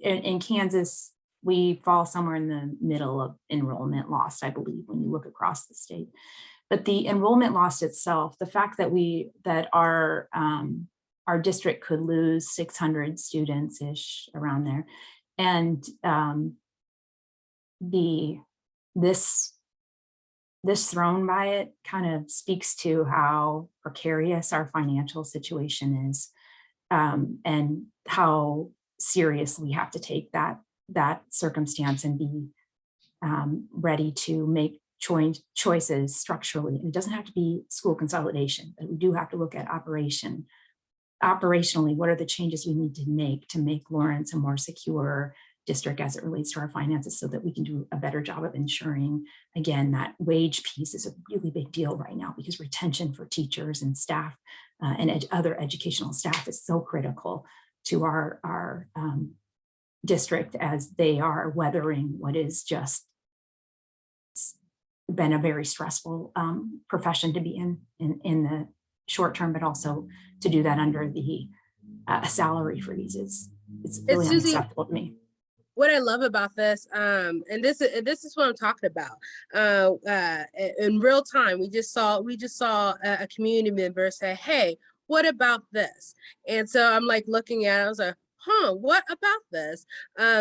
in Kansas, we fall somewhere in the middle of enrollment loss, I believe, when you look across the state. But the enrollment loss itself, the fact that our district could lose 600 students-ish around there, and this thrown by it kind of speaks to how precarious our financial situation is, and how serious we have to take that circumstance and be ready to make choices structurally. And it doesn't have to be school consolidation, but we do have to look at operationally, what are the changes we need to make Lawrence a more secure district as it relates to our finances, so that we can do a better job of ensuring, again, that wage piece is a really big deal right now, because retention for teachers and staff and other educational staff is so critical to our district, as they are weathering what is just been a very stressful profession to be in the short term, but also to do that under the salary freeze it's really unacceptable to me. What I love about this, and this is what I'm talking about. In real time, we just saw a community member say, "Hey, what about this?" And so I'm like looking at it, I was like, what about this?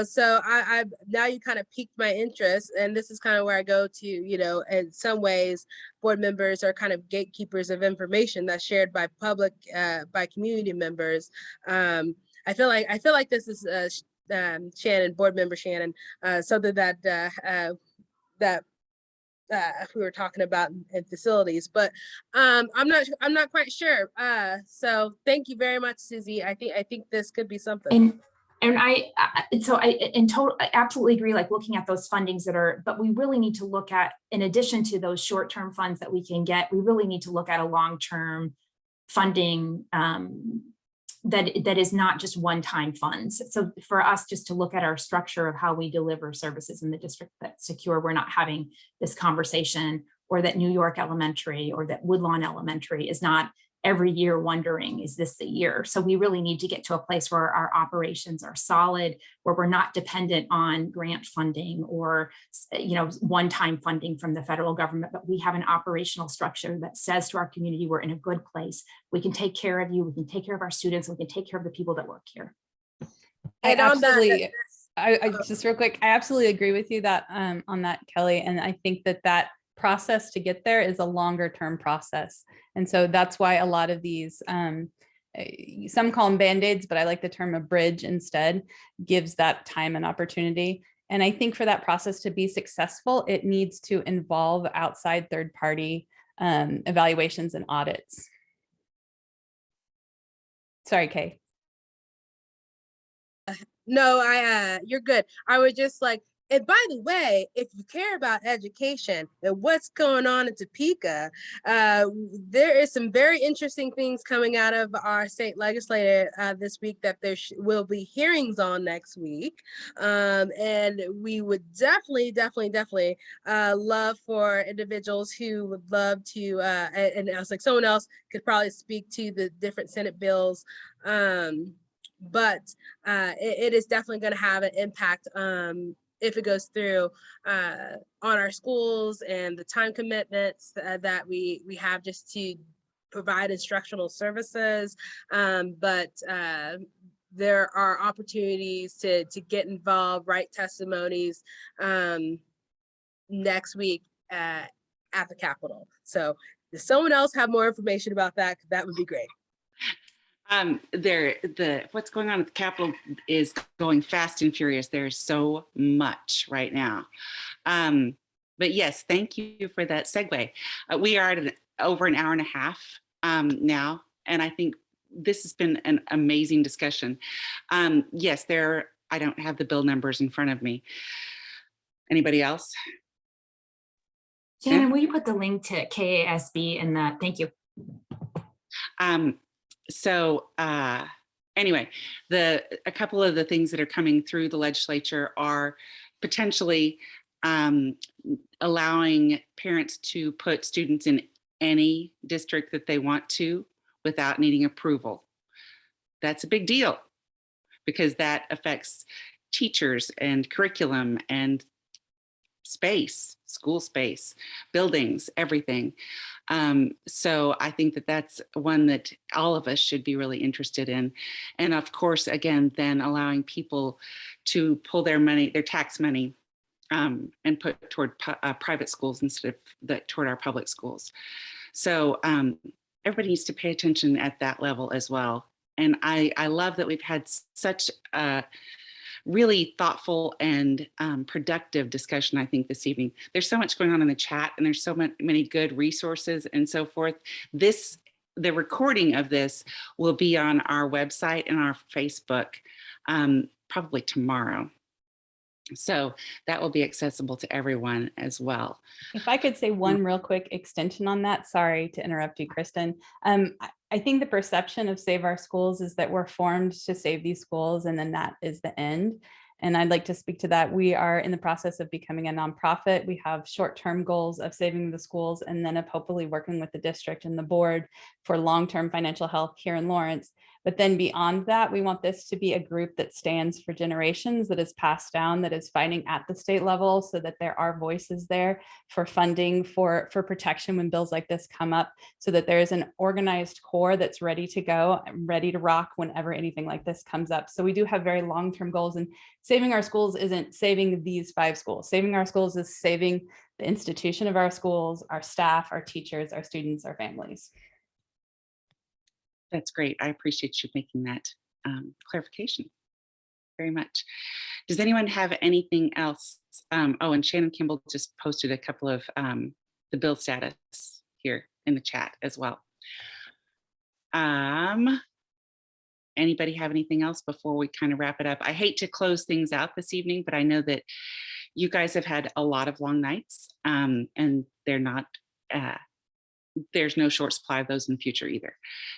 So I now you kind of piqued my interest, and this is kind of where I go to, in some ways, board members are kind of gatekeepers of information that's shared by public, by community members. I feel like this is Shannon, board member Shannon, something that we were talking about in facilities, but I'm not quite sure. So thank you very much, Susie. I think this could be something. And I absolutely agree, like looking at those fundings but we really need to look at, in addition to those short-term funds that we can get, we really need to look at a long-term funding that is not just one-time funds. So for us, just to look at our structure of how we deliver services in the district that's secure, we're not having this conversation, or that New York Elementary or that Woodlawn Elementary is not every year wondering, is this the year? So we really need to get to a place where our operations are solid, where we're not dependent on grant funding or one-time funding from the federal government, but we have an operational structure that says to our community, we're in a good place. We can take care of you, we can take care of our students, we can take care of the people that work here. And on that, I just real quick, I absolutely agree with you that on that, Kelly. And I think that process to get there is a longer term process. And so that's why a lot of these, some call them Band-Aids, but I like the term a bridge instead, gives that time and opportunity. And I think for that process to be successful, it needs to involve outside third party evaluations and audits. Sorry, Kay. No, you're good. I would just like, and by the way, if you care about education and what's going on in Topeka, there is some very interesting things coming out of our state legislature this week that there will be hearings on next week. And we would definitely love for individuals who would love to, and I was like, someone else could probably speak to the different Senate bills. But it is definitely going to have an impact if it goes through on our schools and the time commitments that we have just to provide instructional services. But there are opportunities to get involved, write testimonies next week at the Capitol. So if someone else have more information about that, that would be great. What's going on at the Capitol is going fast and furious. There's so much right now. But yes, thank you for that segue. We are at over an hour and a half now, and I think this has been an amazing discussion. Yes, I don't have the bill numbers in front of me. Anybody else? Shannon, will you put the link to KASB in the, thank you. Anyway, a couple of the things that are coming through the legislature are potentially allowing parents to put students in any district that they want to without needing approval. That's a big deal because that affects teachers and curriculum and space, school space, buildings, everything. So I think that that's one that all of us should be really interested in. And of course, again, then allowing people to pull their money, their tax money, and put toward private schools instead of toward our public schools. So everybody needs to pay attention at that level as well. And I love that we've had such a really thoughtful and productive discussion, I think, this evening. There's so much going on in the chat, and there's so many good resources and so forth. The recording of this will be on our website and our Facebook probably tomorrow. So that will be accessible to everyone as well. If I could say one real quick extension on that, sorry to interrupt you, Kristen. I think the perception of Save Our Schools is that we're formed to save these schools and then that is the end. And I'd like to speak to that. We are in the process of becoming a nonprofit. We have short-term goals of saving the schools and then of hopefully working with the district and the board for long-term financial health here in Lawrence. But then beyond that, we want this to be a group that stands for generations, that is passed down, that is fighting at the state level, so that there are voices there for funding, for protection when bills like this come up, so that there is an organized core that's ready to go, ready to rock whenever anything like this comes up. So we do have very long-term goals, and saving our schools isn't saving these 5 schools. Saving our schools is saving the institution of our schools, our staff, our teachers, our students, our families. That's great. I appreciate you making that clarification very much. Does anyone have anything else? Oh, and Shannon Kimball just posted a couple of the bill status here in the chat as well. Anybody have anything else before we kind of wrap it up? I hate to close things out this evening, but I know that you guys have had a lot of long nights, and they're not, there's no short supply of those in the future either.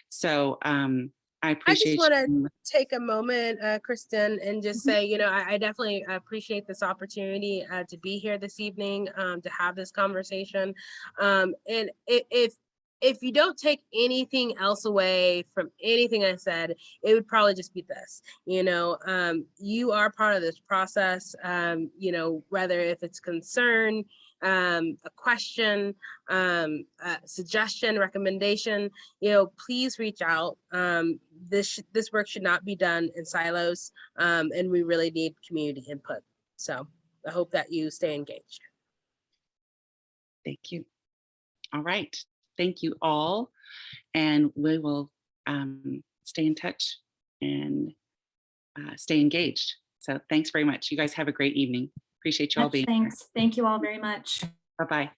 So I appreciate I just you. want to take a moment, Kristen, and just say, you know, I definitely appreciate this opportunity to be here this evening, to have this conversation. And if you don't take anything else away from anything I said, it would probably just be this. You know, you are part of this process. You know, whether if it's concern, a question, a suggestion, recommendation, you know, please reach out. This work should not be done in silos, and we really need community input. So I hope that you stay engaged. Thank you. All right. Thank you all. And we will stay in touch and stay engaged. So thanks very much. You guys have a great evening. Appreciate you all being here. Thanks. Thank you all very much. Bye-bye.